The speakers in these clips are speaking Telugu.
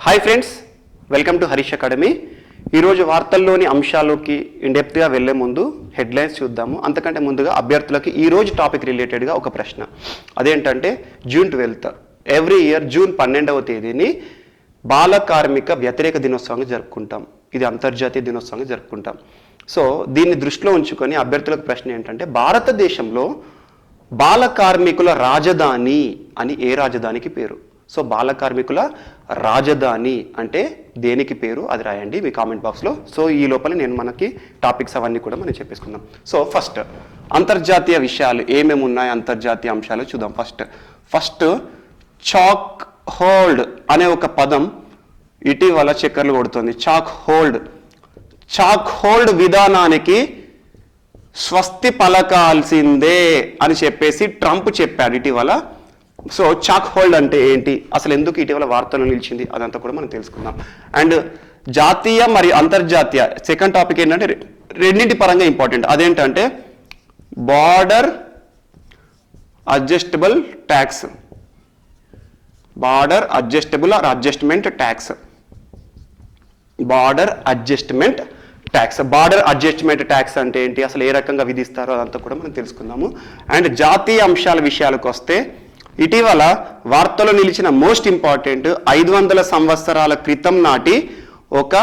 Hi friends, welcome to Harish academy. ఈరోజు వార్తల్లోని అంశాలకి ఇన్డెప్త్గా వెళ్లే ముందు హెడ్లైన్స్ చూద్దాము. అంతకంటే ముందుగా అభ్యర్థులకి ఈరోజు టాపిక్ రిలేటెడ్గా ఒక ప్రశ్న. అదేంటంటే జూన్ 12 ఎవ్రీ ఇయర్ జూన్ 12వ తేదీని బాల కార్మిక వ్యతిరేక దినోత్సవంగా జరుపుకుంటాం. ఇది అంతర్జాతీయ దినోత్సవంగా జరుపుకుంటాం. సో దీన్ని దృష్టిలో ఉంచుకొని అభ్యర్థులకు ప్రశ్న ఏంటంటే, భారతదేశంలో బాల కార్మికుల రాజధాని అని ఏ రాజధానికి పేరు? సో బాల కార్మికుల రాజధాని అంటే దేనికి పేరు అది రాయండి మీ కామెంట్ బాక్స్లో. సో ఈ లోపల నేను మనకి టాపిక్స్ అవన్నీ కూడా మనం చెప్పేసుకుందాం. సో ఫస్ట్ అంతర్జాతీయ విషయాలు ఏమేమి ఉన్నాయి, అంతర్జాతీయ అంశాలు చూద్దాం. ఫస్ట్ చాక్ హోల్డ్ అనే ఒక పదం ఇటీవల చక్కర్లు కొడుతుంది. చాక్ హోల్డ్ విధానానికి స్వస్తి పలకాల్సిందే అని చెప్పేసి ట్రంప్ చెప్పాడు ఇటీవల. సో చాక్ హోల్డ్ అంటే ఏంటి, అసలు ఎందుకు ఇటీవల వార్తలు నిలిచింది, అదంతా కూడా మనం తెలుసుకుందాం. అండ్ జాతీయ మరియు అంతర్జాతీయ సెకండ్ టాపిక్ ఏంటంటే రెండింటి పరంగా ఇంపార్టెంట్. అదేంటంటే border adjustable tax, border adjustable or adjustment tax, border adjustment tax. Border adjustment tax అంటే ఏంటి, అసలు ఏ రకంగా విధిస్తారో అదంతా కూడా మనం తెలుసుకుందాము. అండ్ జాతీయ అంశాల విషయాలకు వస్తే ఇటీవల వార్తలో నిలిచిన మోస్ట్ ఇంపార్టెంట్ 500 సంవత్సరాల క్రితం నాటి ఒక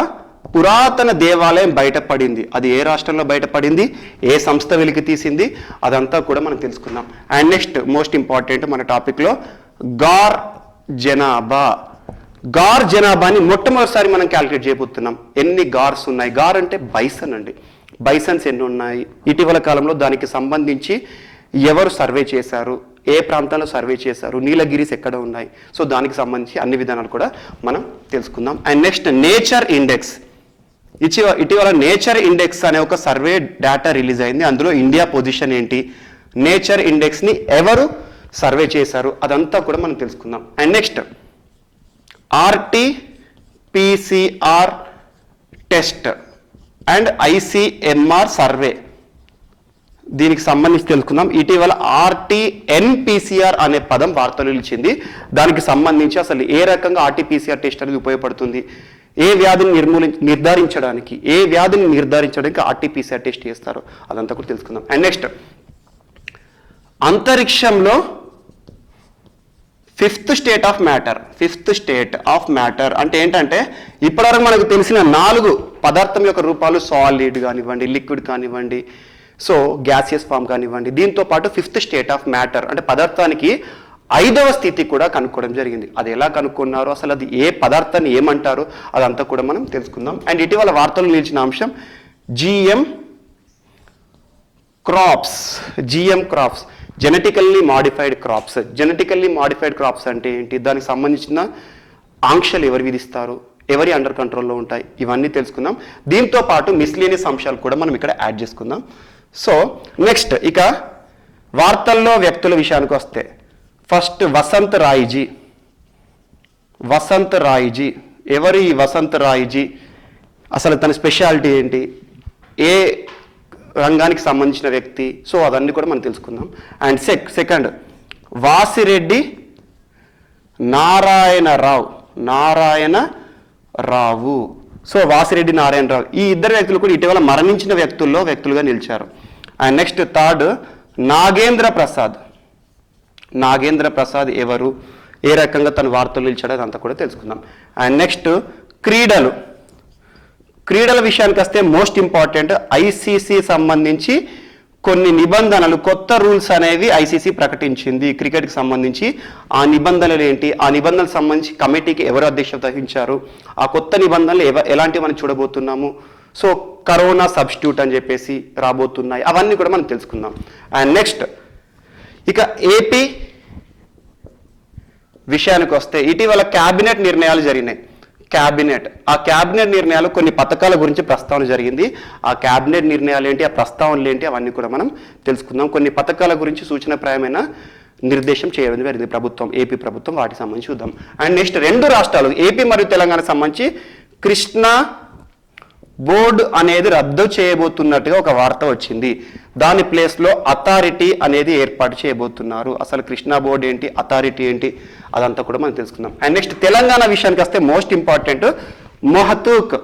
పురాతన దేవాలయం బయటపడింది. అది ఏ రాష్ట్రంలో బయటపడింది, ఏ సంస్థ వెలికి తీసింది, అదంతా కూడా మనం తెలుసుకుందాం. అండ్ నెక్స్ట్ మోస్ట్ ఇంపార్టెంట్ మన టాపిక్లో గార్ జనాభాని మొట్టమొదటిసారి మనం క్యాలిక్యులేట్ చేయబోతున్నాం. ఎన్ని గార్స్ ఉన్నాయి? గార్ అంటే బైసన్ అండి. బైసన్స్ ఎన్ని ఉన్నాయి, ఇటీవల కాలంలో దానికి సంబంధించి ఎవరు సర్వే చేశారు, ఏ ప్రాంతాల్లో సర్వే చేశారు, నీలగిరీస్ ఎక్కడ ఉన్నాయి, సో దానికి సంబంధించి అన్ని విధానాలు కూడా మనం తెలుసుకుందాం. And next nature index. ఇటీవల నేచర్ ఇండెక్స్ అనే ఒక సర్వే డేటా రిలీజ్ అయింది. అందులో ఇండియా పొజిషన్ ఏంటి, నేచర్ ఇండెక్స్ని ఎవరు సర్వే చేశారు, అదంతా కూడా మనం తెలుసుకుందాం. And next RT-PCR test and ICMR survey, దీనికి సంబంధించి తెలుసుకుందాం. ఇటీవల RT-PCR అనే పదం వార్తలు నిలిచింది. దానికి సంబంధించి అసలు ఏ రకంగా RT-PCR టెస్ట్ అనేది ఉపయోగపడుతుంది, ఏ వ్యాధిని నిర్ధారించడానికి RT-PCR టెస్ట్ చేస్తారు, అదంతా కూడా తెలుసుకుందాం. అండ్ నెక్స్ట్ అంతరిక్షంలో ఫిఫ్త్ స్టేట్ ఆఫ్ మ్యాటర్ అంటే ఏంటంటే, ఇప్పటివరకు మనకు తెలిసిన 4 పదార్థం యొక్క రూపాలు సాలిడ్ కానివ్వండి, లిక్విడ్ కానివ్వండి, సో గ్యాసియస్ ఫామ్ కానివ్వండి, దీంతో పాటు ఫిఫ్త్ స్టేట్ ఆఫ్ మ్యాటర్ అంటే పదార్థానికి 5వ స్థితి కూడా కనుక్కోవడం జరిగింది. అది ఎలా కనుక్కున్నారో, అసలు అది ఏ పదార్థాన్ని ఏమంటారో, అదంతా కూడా మనం తెలుసుకుందాం. అండ్ ఇటీవల వార్తలు నిలిచిన అంశం GM crops, genetically modified crops అంటే ఏంటి, దానికి సంబంధించిన ఆంక్షలు ఎవరు విధిస్తారు, ఎవరి అండర్ కంట్రోల్లో ఉంటాయి, ఇవన్నీ తెలుసుకుందాం. దీంతో పాటు మిస్లేనియస్ అంశాలు కూడా మనం ఇక్కడ యాడ్ చేసుకుందాం. సో నెక్స్ట్ ఇక వార్తల్లో వ్యక్తుల విషయానికి వస్తే ఫస్ట్ వసంత్ రాయ్జీ. ఎవరు ఈ వసంత్ రాయ్జీ, అసలు తన స్పెషాలిటీ ఏంటి, ఏ రంగానికి సంబంధించిన వ్యక్తి, సో అవన్నీ కూడా మనం తెలుసుకుందాం. And second Vasireddy Narayana Rao. So Vasireddy Narayana Rao, ఈ ఇద్దరు వ్యక్తులు కూడా ఇటీవల మరణించిన వ్యక్తులుగా నిలిచారు. And next third Nagendra Prasad ఎవరు, ఏ రకంగా తన వార్తలు నిలిచాడో అదంతా కూడా తెలుసుకుందాం. అండ్ నెక్స్ట్ క్రీడల విషయానికి వస్తే మోస్ట్ ఇంపార్టెంట్ ICC సంబంధించి కొన్ని నిబంధనలు, కొత్త రూల్స్ అనేవి ICC ప్రకటించింది క్రికెట్కి సంబంధించి. ఆ నిబంధనలు ఏంటి, ఆ నిబంధనలకు సంబంధించి కమిటీకి ఎవరు అధ్యక్షత వహించారు, ఆ కొత్త నిబంధనలు ఎలాంటివి మనం చూడబోతున్నాము, సో కరోనా సబ్స్టిట్యూట్ అని చెప్పేసి రాబోతున్నాయి, అవన్నీ కూడా మనం తెలుసుకుందాం. అండ్ నెక్స్ట్ ఇక ఏపీ విషయానికి వస్తే ఇటీవల క్యాబినెట్ నిర్ణయాలు జరిగినాయి. ఆ క్యాబినెట్ నిర్ణయాలు కొన్ని పథకాల గురించి ప్రస్తావన జరిగింది. ఆ క్యాబినెట్ నిర్ణయాలు ఏంటి, ఆ ప్రస్తావనలు ఏంటి, అవన్నీ కూడా మనం తెలుసుకుందాం. కొన్ని పథకాల గురించి సూచనప్రాయమైన నిర్దేశం చేయడం జరిగింది ఏపీ ప్రభుత్వం, వాటికి సంబంధించి చూద్దాం. అండ్ నెక్స్ట్ 2 రాష్ట్రాలు ఏపీ మరియు తెలంగాణకు సంబంధించి కృష్ణా బోర్డు అనేది రద్దు చేయబోతున్నట్టుగా ఒక వార్త వచ్చింది. దాని ప్లేస్లో అథారిటీ అనేది ఏర్పాటు చేయబోతున్నారు. అసలు కృష్ణా బోర్డు ఏంటి, అథారిటీ ఏంటి, అదంతా కూడా మనం తెలుసుకుందాం. అండ్ నెక్స్ట్ తెలంగాణ విషయానికి వస్తే మోస్ట్ ఇంపార్టెంట్ మొహతూక్.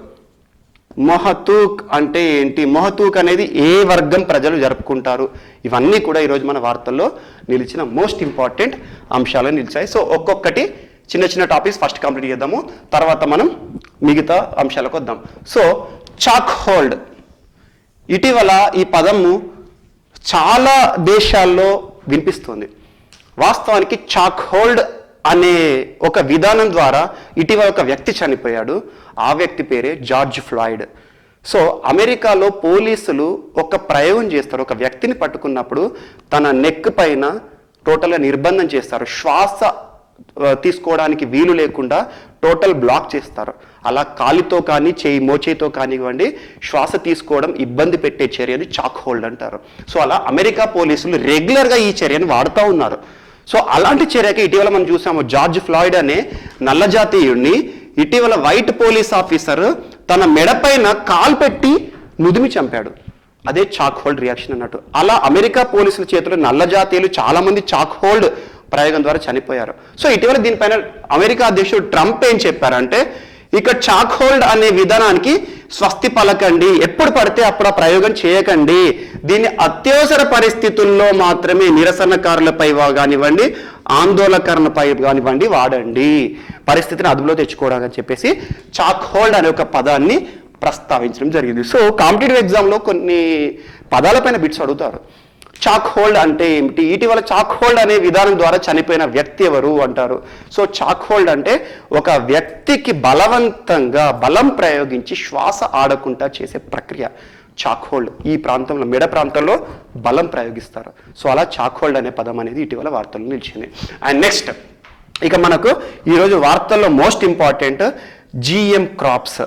మొహతూక్ అంటే ఏంటి, మొహతూక్ అనేది ఏ వర్గం ప్రజలు జరుపుకుంటారు, ఇవన్నీ కూడా ఈరోజు మన వార్తల్లో నిలిచిన మోస్ట్ ఇంపార్టెంట్ అంశాలు నిలిచాయి. సో ఒక్కొక్కటి చిన్న చిన్న టాపిక్స్ ఫస్ట్ కంప్లీట్ చేద్దాము, తర్వాత మనం మిగతా అంశాలకు వద్దాం. సో చాక్ హోల్డ్, ఇటీవల ఈ పదము చాలా దేశాల్లో వినిపిస్తుంది. వాస్తవానికి చాక్ హోల్డ్ అనే ఒక విధానం ద్వారా ఇటీవల ఒక వ్యక్తి చనిపోయాడు. ఆ వ్యక్తి పేరే జార్జ్ ఫ్లాయిడ్. సో అమెరికాలో పోలీసులు ఒక ప్రయోగం చేస్తారు. ఒక వ్యక్తిని పట్టుకున్నప్పుడు తన నెక్ పైన టోటల్గా నిర్బంధం చేస్తారు. శ్వాస తీసుకోవడానికి వీలు లేకుండా టోటల్ బ్లాక్ చేస్తారు. అలా కాలితో కానీ మోచేతో కానివ్వండి శ్వాస తీసుకోవడం ఇబ్బంది పెట్టే చర్యని చాక్ హోల్డ్ అంటారు. సో అలా అమెరికా పోలీసులు రెగ్యులర్గా ఈ చర్యను వాడుతూ ఉన్నారు. సో అలాంటి చర్యకి ఇటీవల మనం చూసాము, జార్జ్ ఫ్లాయిడ్ అనే నల్ల జాతీయుడిని ఇటీవల వైట్ పోలీస్ ఆఫీసర్ తన మెడపైన కాలు పెట్టి నుదిమి చంపాడు. అదే చాక్ హోల్డ్ రియాక్షన్ అన్నట్టు. అలా అమెరికా పోలీసుల చేతిలో నల్ల జాతీయులు చాలా మంది చాక్ హోల్డ్ ప్రయోగం ద్వారా చనిపోయారు. సో ఇటీవల దీనిపైన అమెరికా అధ్యక్షుడు ట్రంప్ ఏం చెప్పారంటే, ఇక చాక్ హోల్డ్ అనే విధానానికి స్వస్తి పలకండి, ఎప్పుడు పడితే అప్పుడు ఆ ప్రయోగం చేయకండి, దీన్ని అత్యవసర పరిస్థితుల్లో మాత్రమే నిరసనకారులపై కానివ్వండి ఆందోళనకారులపై కానివ్వండి వాడండి, పరిస్థితిని అదుపులో తెచ్చుకోవడానికి అని చెప్పేసి చాక్ హోల్డ్ అనే ఒక పదాన్ని ప్రస్తావించడం జరిగింది. సో కాంపిటేటివ్ ఎగ్జామ్లో కొన్ని పదాలపైన బిట్స్ అడుగుతారు. చాక్ హోల్డ్ అంటే ఏమిటి, ఇటీవల చాక్ హోల్డ్ అనే విధానం ద్వారా చనిపోయిన వ్యక్తి ఎవరు అంటారు. సో చాక్ హోల్డ్ అంటే ఒక వ్యక్తికి బలవంతంగా బలం ప్రయోగించి శ్వాస ఆడకుండా చేసే ప్రక్రియ చాక్ హోల్డ్. ఈ ప్రాంతంలో మెడ ప్రాంతంలో బలం ప్రయోగిస్తారు. సో అలా చాక్ హోల్డ్ అనే పదం అనేది ఇటీవల వార్తల్లో నిలిచింది. అండ్ నెక్స్ట్ ఇక మనకు ఈరోజు వార్తల్లో most important GM crops.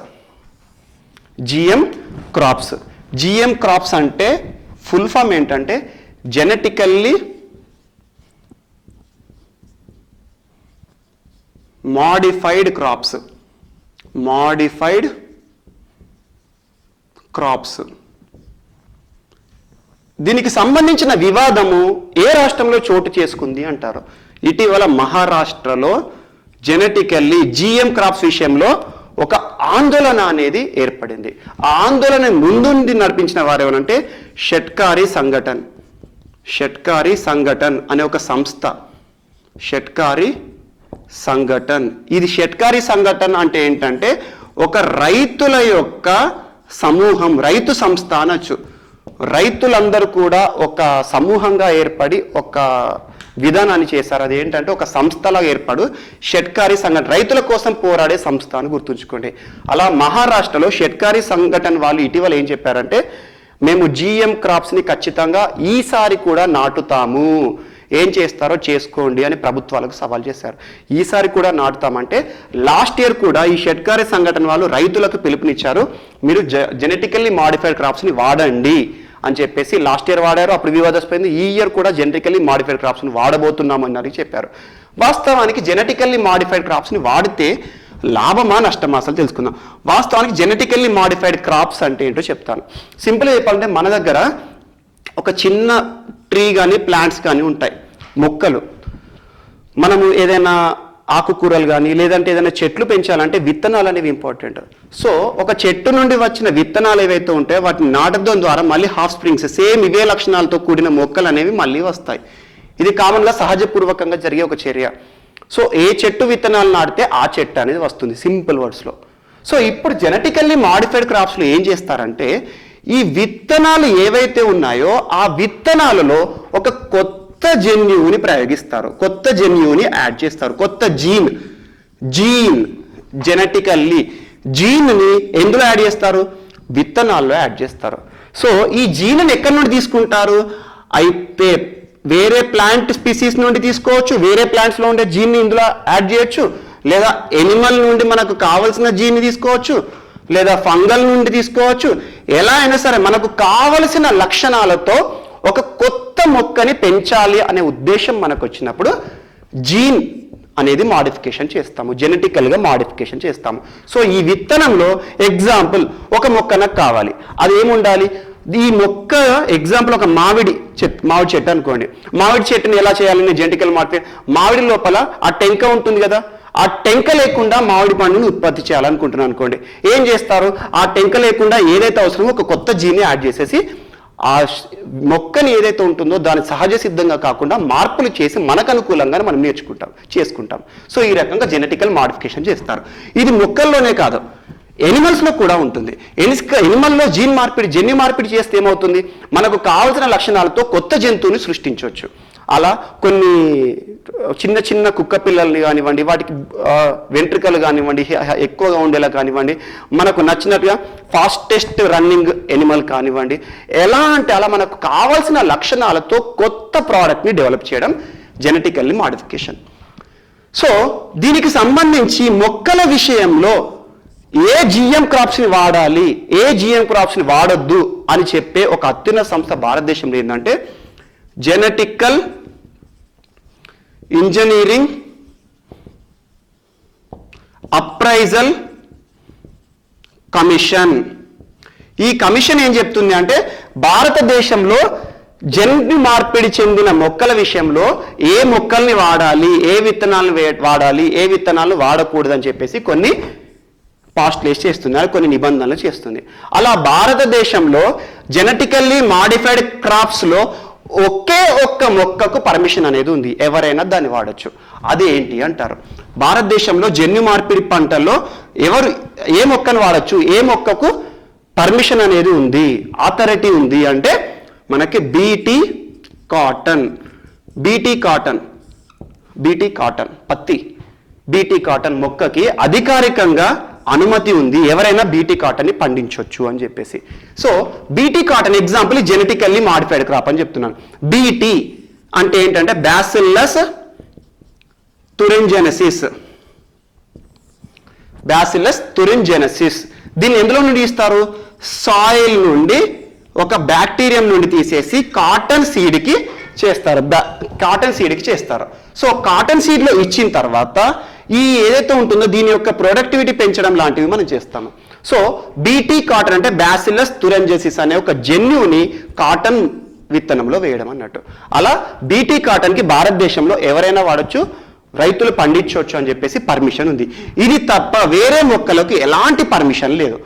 GM crops అంటే ఫుల్ ఫామ్ ఏంటంటే జెనెటికల్లీ మాడిఫైడ్ క్రాప్స్. దీనికి సంబంధించిన వివాదము ఏ రాష్ట్రంలో చోటు చేసుకుంది అంటారు. ఇటీవల మహారాష్ట్రలో జెనెటికల్లీ జిఎం క్రాప్స్ విషయంలో ఒక ఆందోళన అనేది ఏర్పడింది. ఆ ఆందోళన ముందుండి నడిపించిన వారు ఎవరంటే షెట్కారీ సంఘటన్ అనే ఒక సంస్థ. షెట్కారీ సంఘటన్, ఇది షెట్కారీ సంఘటన్ అంటే ఏంటంటే ఒక రైతుల యొక్క సమూహం, రైతు సంస్థ అనొచ్చు. రైతులందరూ కూడా ఒక సమూహంగా ఏర్పడి ఒక విధానాన్ని చేశారు. అది ఏంటంటే ఒక సంస్థలా ఏర్పడు షెట్కారీ సంఘటన, రైతుల కోసం పోరాడే సంస్థ అని గుర్తుంచుకోండి. అలా మహారాష్ట్రలో షెట్కారీ సంఘటన వాళ్ళు ఇటీవల ఏం చెప్పారంటే, మేము జిఎం క్రాప్స్ని ఖచ్చితంగా ఈసారి కూడా నాటుతాము, ఏం చేస్తారో చేసుకోండి అని ప్రభుత్వాలకు సవాల్ చేశారు. ఈసారి కూడా నాటుతామంటే లాస్ట్ ఇయర్ కూడా ఈ షెట్కారీ సంఘటన వాళ్ళు రైతులకు పిలుపునిచ్చారు, మీరు జెనెటికల్లీ మాడిఫైడ్ క్రాప్స్ని వాడండి అని చెప్పేసి లాస్ట్ ఇయర్ వాడారు, అప్పుడు వివాదాస్పైంది. ఈ ఇయర్ కూడా జెనెటికల్లీ మాడిఫైడ్ క్రాప్స్ని వాడబోతున్నామని చెప్పారు. వాస్తవానికి జెనెటికల్లీ మాడిఫైడ్ క్రాప్స్ని వాడితే లాభమా నష్టమా అసలు తెలుసుకుందాం. వాస్తవానికి జెనెటికల్లీ మాడిఫైడ్ క్రాప్స్ అంటే ఏంటో చెప్తాను. సింపుల్గా చెప్పాలంటే మన దగ్గర ఒక చిన్న ట్రీ కానీ ప్లాంట్స్ కానీ ఉంటాయి, మొక్కలు. మనము ఏదైనా ఆకుకూరలు కానీ లేదంటే ఏదైనా చెట్లు పెంచాలంటే విత్తనాలు అనేవి ఇంపార్టెంట్. సో ఒక చెట్టు నుండి వచ్చిన విత్తనాలు ఏవైతే ఉంటాయో వాటిని నాటడం ద్వారా మళ్ళీ హాఫ్ స్ప్రింగ్స్ సేమ్ ఇవే లక్షణాలతో కూడిన మొక్కలు అనేవి మళ్ళీ వస్తాయి. ఇది కామన్గా సహజపూర్వకంగా జరిగే ఒక చర్య. సో ఏ చెట్టు విత్తనాలు నాటితే ఆ చెట్టు అనేది వస్తుంది, సింపుల్ వర్డ్స్లో. సో ఇప్పుడు జెనెటికల్లీ మాడిఫైడ్ క్రాప్స్లో ఏం చేస్తారంటే, ఈ విత్తనాలు ఏవైతే ఉన్నాయో ఆ విత్తనాలలో ఒక కొత్త జన్యువుని ప్రయోగిస్తారు, కొత్త జన్యువుని యాడ్ చేస్తారు, కొత్త జీన్ జెనెటికల్లీ జీన్ని ఎందులో యాడ్ చేస్తారు, విత్తనాల్లో యాడ్ చేస్తారు. సో ఈ జీన్ని ఎక్కడి నుండి తీసుకుంటారు అయితే వేరే ప్లాంట్ స్పీసీస్ నుండి తీసుకోవచ్చు, వేరే ప్లాంట్స్లో ఉండే జీన్ని ఇందులో యాడ్ చేయొచ్చు, లేదా ఎనిమల్ నుండి మనకు కావలసిన జీన్ని తీసుకోవచ్చు, లేదా ఫంగల్ నుండి తీసుకోవచ్చు. ఎలా అయినా సరే మనకు కావలసిన లక్షణాలతో ఒక కొత్త మొక్కని పెంచాలి అనే ఉద్దేశం మనకు వచ్చినప్పుడు జీన్ అనేది మాడిఫికేషన్ చేస్తాము, జెనెటికల్గా మాడిఫికేషన్ చేస్తాము. సో ఈ విత్తనంలో ఎగ్జాంపుల్ ఒక మొక్క నాకు కావాలి, అది ఏముండాలి, ఈ మొక్క ఎగ్జాంపుల్ ఒక మామిడి చెట్టు అనుకోండి. మామిడి చెట్టుని ఎలా చేయాలని జెనెటికల్ మార్పిడి, మామిడి లోపల ఆ టెంక ఉంటుంది కదా, ఆ టెంక లేకుండా మామిడి పండుని ఉత్పత్తి చేయాలనుకుంటున్నాను అనుకోండి. ఏం చేస్తారు, ఆ టెంక లేకుండా ఏదైతే అవసరమో ఒక కొత్త జీన్ని యాడ్ చేసేసి ఆ మొక్కని ఏదైతే ఉంటుందో దాని సహజ సిద్ధంగా కాకుండా మార్పులు చేసి మనకు అనుకూలంగానే మనం చేసుకుంటాం. సో ఈ రకంగా జెనెటికల్ మాడిఫికేషన్ చేస్తారు. ఇది మొక్కల్లోనే కాదు, ఎనిమల్స్లో కూడా ఉంటుంది. ఎనిమల్లో జన్యు మార్పిడి చేస్తే ఏమవుతుంది, మనకు కావలసిన లక్షణాలతో కొత్త జంతువుని సృష్టించవచ్చు. అలా కొన్ని చిన్న చిన్న కుక్క పిల్లల్ని కానివ్వండి, వాటికి వెంట్రుకలు కానివ్వండి ఎక్కువగా ఉండేలా కానివ్వండి, మనకు నచ్చినట్టుగా ఫాస్టెస్ట్ రన్నింగ్ ఎనిమల్ కానివ్వండి, ఎలా అంటే అలా మనకు కావాల్సిన లక్షణాలతో కొత్త ప్రోడక్ట్ని డెవలప్ చేయడం జెనెటికల్లీ మాడిఫికేషన్. సో దీనికి సంబంధించి మొక్కల విషయంలో ఏ జిఎం క్రాప్స్ని వాడాలి, ఏ జిఎం క్రాప్స్ని వాడొద్దు అని చెప్పే ఒక అత్యున్నత సంస్థ భారతదేశంలో ఏంటంటే జెనెటికల్ ఇంజనీరింగ్ అప్రైజల్ కమిషన్. ఈ కమిషన్ ఏం చెప్తుంది అంటే భారతదేశంలో జన్యు మార్పిడి చెందిన మొక్కల విషయంలో ఏ మొక్కల్ని వాడాలి, ఏ విత్తనాలను వాడాలి, ఏ విత్తనాలను వాడకూడదని చెప్పేసి కొన్ని పాస్ట్లేస్ చేస్తుంది, కొన్ని నిబంధనలు చేస్తుంది. అలా భారతదేశంలో జెనెటికల్లీ మాడిఫైడ్ క్రాప్స్లో ఒకే ఒక్క మొక్కకు పర్మిషన్ అనేది ఉంది, ఎవరైనా దాన్ని వాడచ్చు. అది ఏంటి అంటారు, భారతదేశంలో జన్యు మార్పిడి పంటల్లో ఎవరు ఏ మొక్కను వాడచ్చు, ఏ మొక్కకు పర్మిషన్ అనేది ఉంది, అథారిటీ ఉంది అంటే మనకి బీటీ కాటన్ పత్తి బీటీ కాటన్ మొక్కకి అధికారికంగా అనుమతి ఉంది, ఎవరైనా బీటీ కాటన్ని పండించవచ్చు అని చెప్పేసి. So BT cotton example genetically modified crop అని చెప్తున్నాను. బీటీ అంటే ఏంటంటే బ్యాసిల్లస్ తురింజెనసిస్. దీన్ని ఎందులో నుండి ఇస్తారు, సాయిల్ నుండి ఒక బ్యాక్టీరియం నుండి తీసేసి కాటన్ సీడ్కి చేస్తారు. సో కాటన్ సీడ్లో ఇచ్చిన తర్వాత ఈ ఏదైతే ఉంటుందో దీని యొక్క ప్రొడక్టివిటీ పెంచడం లాంటివి మనం చేస్తాము. సో బీటీ కాటన్ అంటే బ్యాసిల్లస్ తురింజెనసిస్ అనే ఒక జన్యువుని కాటన్ విత్తనంలో వేయడం అన్నట్టు. అలా బీటీ కాటన్కి భారతదేశంలో ఎవరైనా వాడచ్చు, రైతులు పండించవచ్చు అని చెప్పేసి పర్మిషన్ ఉంది. ఇది తప్ప వేరే మొక్కలకు ఎలాంటి పర్మిషన్ లేదు.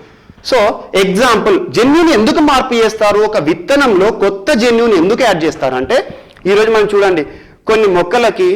సో ఎగ్జాంపుల్ జన్యుని ఎందుకు మార్పు చేస్తారు, ఒక విత్తనంలో కొత్త జన్యుని ఎందుకు యాడ్ చేస్తారు అంటే ఈరోజు మనం చూడండి కొన్ని మొక్కలకి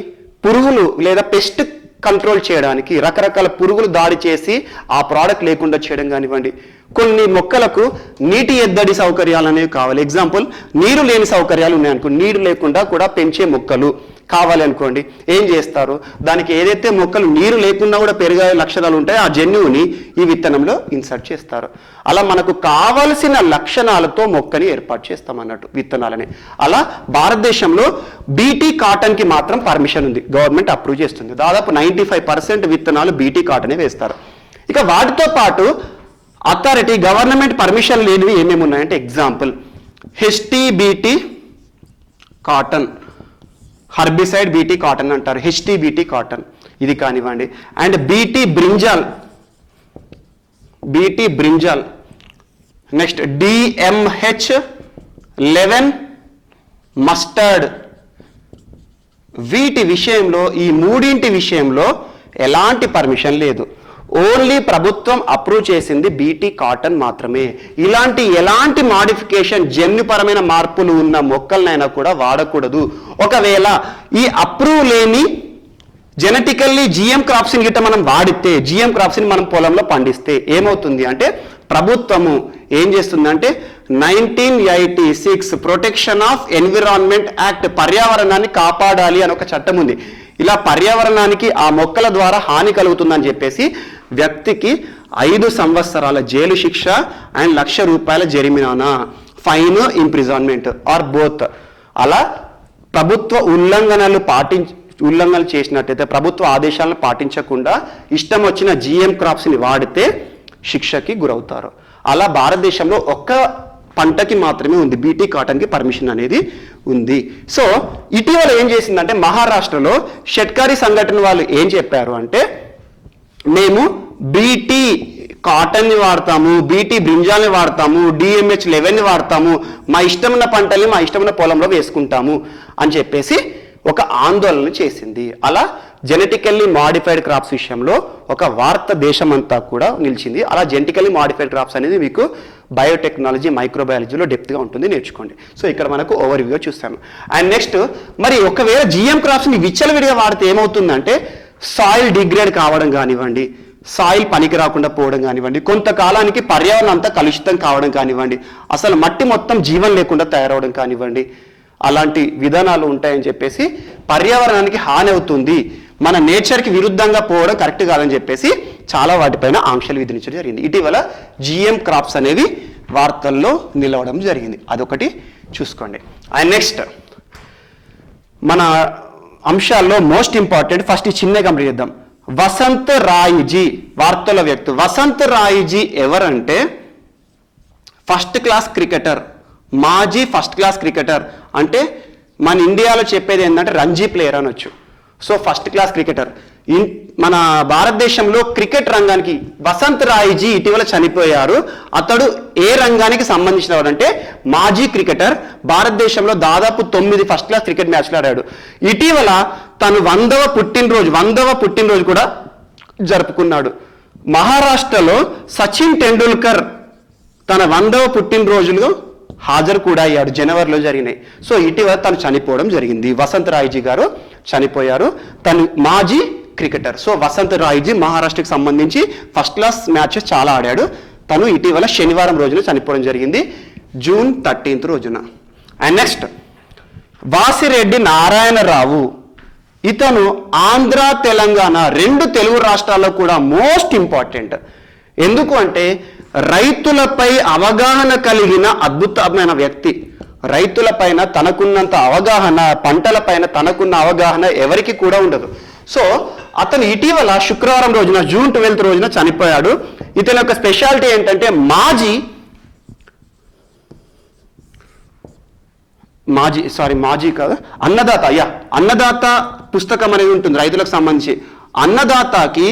పురుగులు లేదా పెస్ట్ కంట్రోల్ చేయడానికి రకరకాల పురుగులు దాడి చేసి ఆ ప్రోడక్ట్ లేకుండా చేయడం కానివ్వండి, కొన్ని మొక్కలకు నీటి ఎద్దడి సౌకర్యాలు అనేవి కావాలి. ఎగ్జాంపుల్ నీరు లేని సౌకర్యాలు ఉన్నాయనుకో, నీరు లేకుండా కూడా పెంచే మొక్కలు కావాలి అనుకోండి, ఏం చేస్తారు, దానికి ఏదైతే మొక్కలు నీరు లేకుండా కూడా పెరిగే లక్షణాలు ఉంటాయో ఆ జన్యువుని ఈ విత్తనంలో ఇన్సర్ట్ చేస్తారు. అలా మనకు కావలసిన లక్షణాలతో మొక్కని ఏర్పాటు చేస్తాం అన్నట్టు విత్తనాలని. అలా భారతదేశంలో బీటీ కాటన్కి మాత్రం పర్మిషన్ ఉంది, గవర్నమెంట్ అప్రూవ్ చేస్తుంది. దాదాపు 95% విత్తనాలు బీటీ కాటనే వేస్తారు. ఇక వాటితో పాటు అథారిటీ గవర్నమెంట్ పర్మిషన్ లేనివి ఏమేమి ఉన్నాయంటే example HTBT cotton, herbicide BT cotton అంటారు, హెచ్టీబీటీ కాటన్ ఇది కానివ్వండి, and BT brinjal, next DMH11 mustard. వీటి విషయంలో ఈ మూడింటి విషయంలో ఎలాంటి పర్మిషన్ లేదు, ఓన్లీ ప్రభుత్వం అప్రూవ్ చేసింది బీటీ కాటన్ మాత్రమే. ఎలాంటి మాడిఫికేషన్ జన్యుపరమైన మార్పులు ఉన్న మొక్కలనైనా కూడా వాడకూడదు. ఒకవేళ ఈ అప్రూవ్ లేని జెనెటికల్లీ జిఎం క్రాప్స్ని గిట్ట మనం వాడితే, జిఎం క్రాప్స్ని మనం పొలంలో పండిస్తే ఏమవుతుంది అంటే ప్రభుత్వము ఏం చేస్తుందంటే 1986 ప్రొటెక్షన్ ఆఫ్ ఎన్విరాన్మెంట్ యాక్ట్, పర్యావరణాన్ని కాపాడాలి అని ఒక చట్టం ఉంది. ఇలా పర్యావరణానికి ఆ మొక్కల ద్వారా హాని కలుగుతుందని చెప్పేసి వ్యక్తికి 5 సంవత్సరాల జైలు శిక్ష అండ్ ₹1,00,000 జరిమానా, ఫైన్, ఇంప్రిజన్మెంట్ ఆర్ బోత్. అలా ప్రభుత్వ ఉల్లంఘనలు చేసినట్టయితే, ప్రభుత్వ ఆదేశాలను పాటించకుండా ఇష్టం వచ్చిన జిఎం క్రాప్స్ని వాడితే శిక్షకి గురవుతారు. అలా భారతదేశంలో ఒక్క పంటకి మాత్రమే ఉంది, బీటీ కాటన్కి పర్మిషన్ అనేది ఉంది. సో ఇటీవల ఏం చేసిందంటే మహారాష్ట్రలో షెట్కారీ సంఘటన వాళ్ళు ఏం చెప్పారు అంటే మేము బీటీ కాటన్ని వాడతాము, బీటీ బ్రింజాల్ని వాడతాము, DMH11ని వాడతాము, మా ఇష్టమైన పంటల్ని మా ఇష్టమైన పొలంలో వేసుకుంటాము అని చెప్పేసి ఒక ఆందోళన చేసింది. అలా జెనెటికల్లీ మాడిఫైడ్ క్రాప్స్ విషయంలో ఒక వార్త దేశమంతా కూడా నిలిచింది. అలా జెనెటికల్లీ మాడిఫైడ్ క్రాప్స్ అనేది మీకు బయోటెక్నాలజీ, మైక్రోబయాలజీలో డెప్త్గా ఉంటుంది, నేర్చుకోండి. సో ఇక్కడ మనకు ఓవర్వ్యూగా చూస్తాను. అండ్ నెక్స్ట్, మరి ఒకవేళ GM క్రాప్స్ని విచ్చలవిడిగా వాడితే ఏమవుతుందంటే సాయిల్ డిగ్రేడ్ కావడం కానివ్వండి, సాయిల్ పనికి రాకుండా పోవడం కానివ్వండి, కొంతకాలానికి పర్యావరణం అంతా కలుషితం కావడం కానివ్వండి, అసలు మట్టి మొత్తం జీవం లేకుండా తయారవడం కానివ్వండి, అలాంటి విధానాలు ఉంటాయని చెప్పేసి పర్యావరణానికి హాని అవుతుంది, మన నేచర్కి విరుద్ధంగా పోవడం కరెక్ట్ కాదని చెప్పేసి చాలా వాటిపైన ఆంక్షలు విధించడం జరిగింది. ఇటీవల GM క్రాప్స్ అనేవి వార్తల్లో నిలవడం జరిగింది. అదొకటి చూసుకోండి. అండ్ నెక్స్ట్ మన అంశాల్లో మోస్ట్ ఇంపార్టెంట్, ఫస్ట్ చిన్నగా కంప్లీట్ చేద్దాం. వసంత్ రాయ్జీ వార్తల వ్యక్తి. వసంత్ రాయ్జీ ఎవరంటే ఫస్ట్ క్లాస్ క్రికెటర్, మాజీ ఫస్ట్ క్లాస్ క్రికెటర్. అంటే మన ఇండియాలో చెప్పేది ఏంటంటే రంజీ ప్లేయర్ అనొచ్చు. So first class cricketer. మన భారతదేశంలో క్రికెట్ రంగానికి వసంత్ రాయ్జీ ఇటీవల చనిపోయారు. అతడు ఏ రంగానికి సంబంధించిన వాడంటే మాజీ క్రికెటర్. భారతదేశంలో దాదాపు 9 ఫస్ట్ క్లాస్ క్రికెట్ మ్యాచ్లు ఆడాడు. ఇటీవల తను 100వ పుట్టినరోజు కూడా జరుపుకున్నాడు. మహారాష్ట్రలో సచిన్ టెండూల్కర్ తన 100వ పుట్టినరోజులో హాజరు కూడా అయ్యాడు, జనవరిలో జరిగినాయి. సో ఇటీవల తను చనిపోవడం జరిగింది. వసంత్ రాయ్జీ గారు చనిపోయారు. తను మాజీ క్రికెటర్. సో వసంత్ రాయ్జీ మహారాష్ట్రకి సంబంధించి ఫస్ట్ క్లాస్ మ్యాచెస్ చాలా ఆడాడు. తను ఇటీవల శనివారం రోజున చనిపోవడం జరిగింది, జూన్ 13 రోజున. And next, Vasireddy Narayana Rao. ఇతను ఆంధ్ర, తెలంగాణ 2 తెలుగు రాష్ట్రాల్లో కూడా మోస్ట్ ఇంపార్టెంట్. ఎందుకు అంటే రైతులపై అవగాహన కలిగిన అద్భుతమైన వ్యక్తి. రైతులపైన తనకున్నంత అవగాహన, పంటలపైన తనకున్న అవగాహన ఎవరికి కూడా ఉండదు. సో అతను ఇటీవల శుక్రవారం రోజున జూన్ 12 రోజున చనిపోయాడు. ఇతని యొక్క స్పెషాలిటీ ఏంటంటే అన్నదాత పుస్తకం అనేది ఉంటుంది రైతులకు సంబంధించి. అన్నదాతకి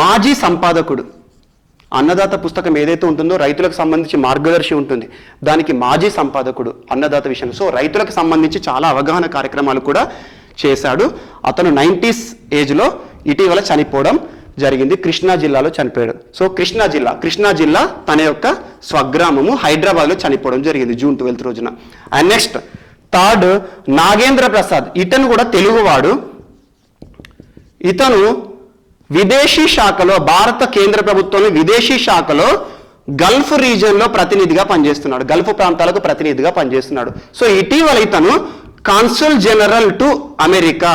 మాజీ సంపాదకుడు. అన్నదాత పుస్తకం ఏదైతే ఉంటుందో రైతులకు సంబంధించి మార్గదర్శి ఉంటుంది, దానికి మాజీ సంపాదకుడు అన్నదాత విషయం. సో రైతులకు సంబంధించి చాలా అవగాహన కార్యక్రమాలు కూడా చేశాడు. అతను 90s ఏజ్లో ఇటీవల చనిపోవడం జరిగింది. కృష్ణా జిల్లాలో చనిపోయాడు. సో కృష్ణా జిల్లా తన యొక్క స్వగ్రామము హైదరాబాద్లో చనిపోవడం జరిగింది జూన్ 12 రోజున. And next third, Nagendra Prasad. ఇతను కూడా తెలుగువాడు. ఇతను విదేశీ శాఖలో, భారత కేంద్ర ప్రభుత్వంలో విదేశీ శాఖలో గల్ఫ్ రీజియన్లో ప్రతినిధిగా పనిచేస్తున్నాడు, గల్ఫ్ ప్రాంతాలకు ప్రతినిధిగా పనిచేస్తున్నాడు. సో ఇటీవల ఇతను consul general to America,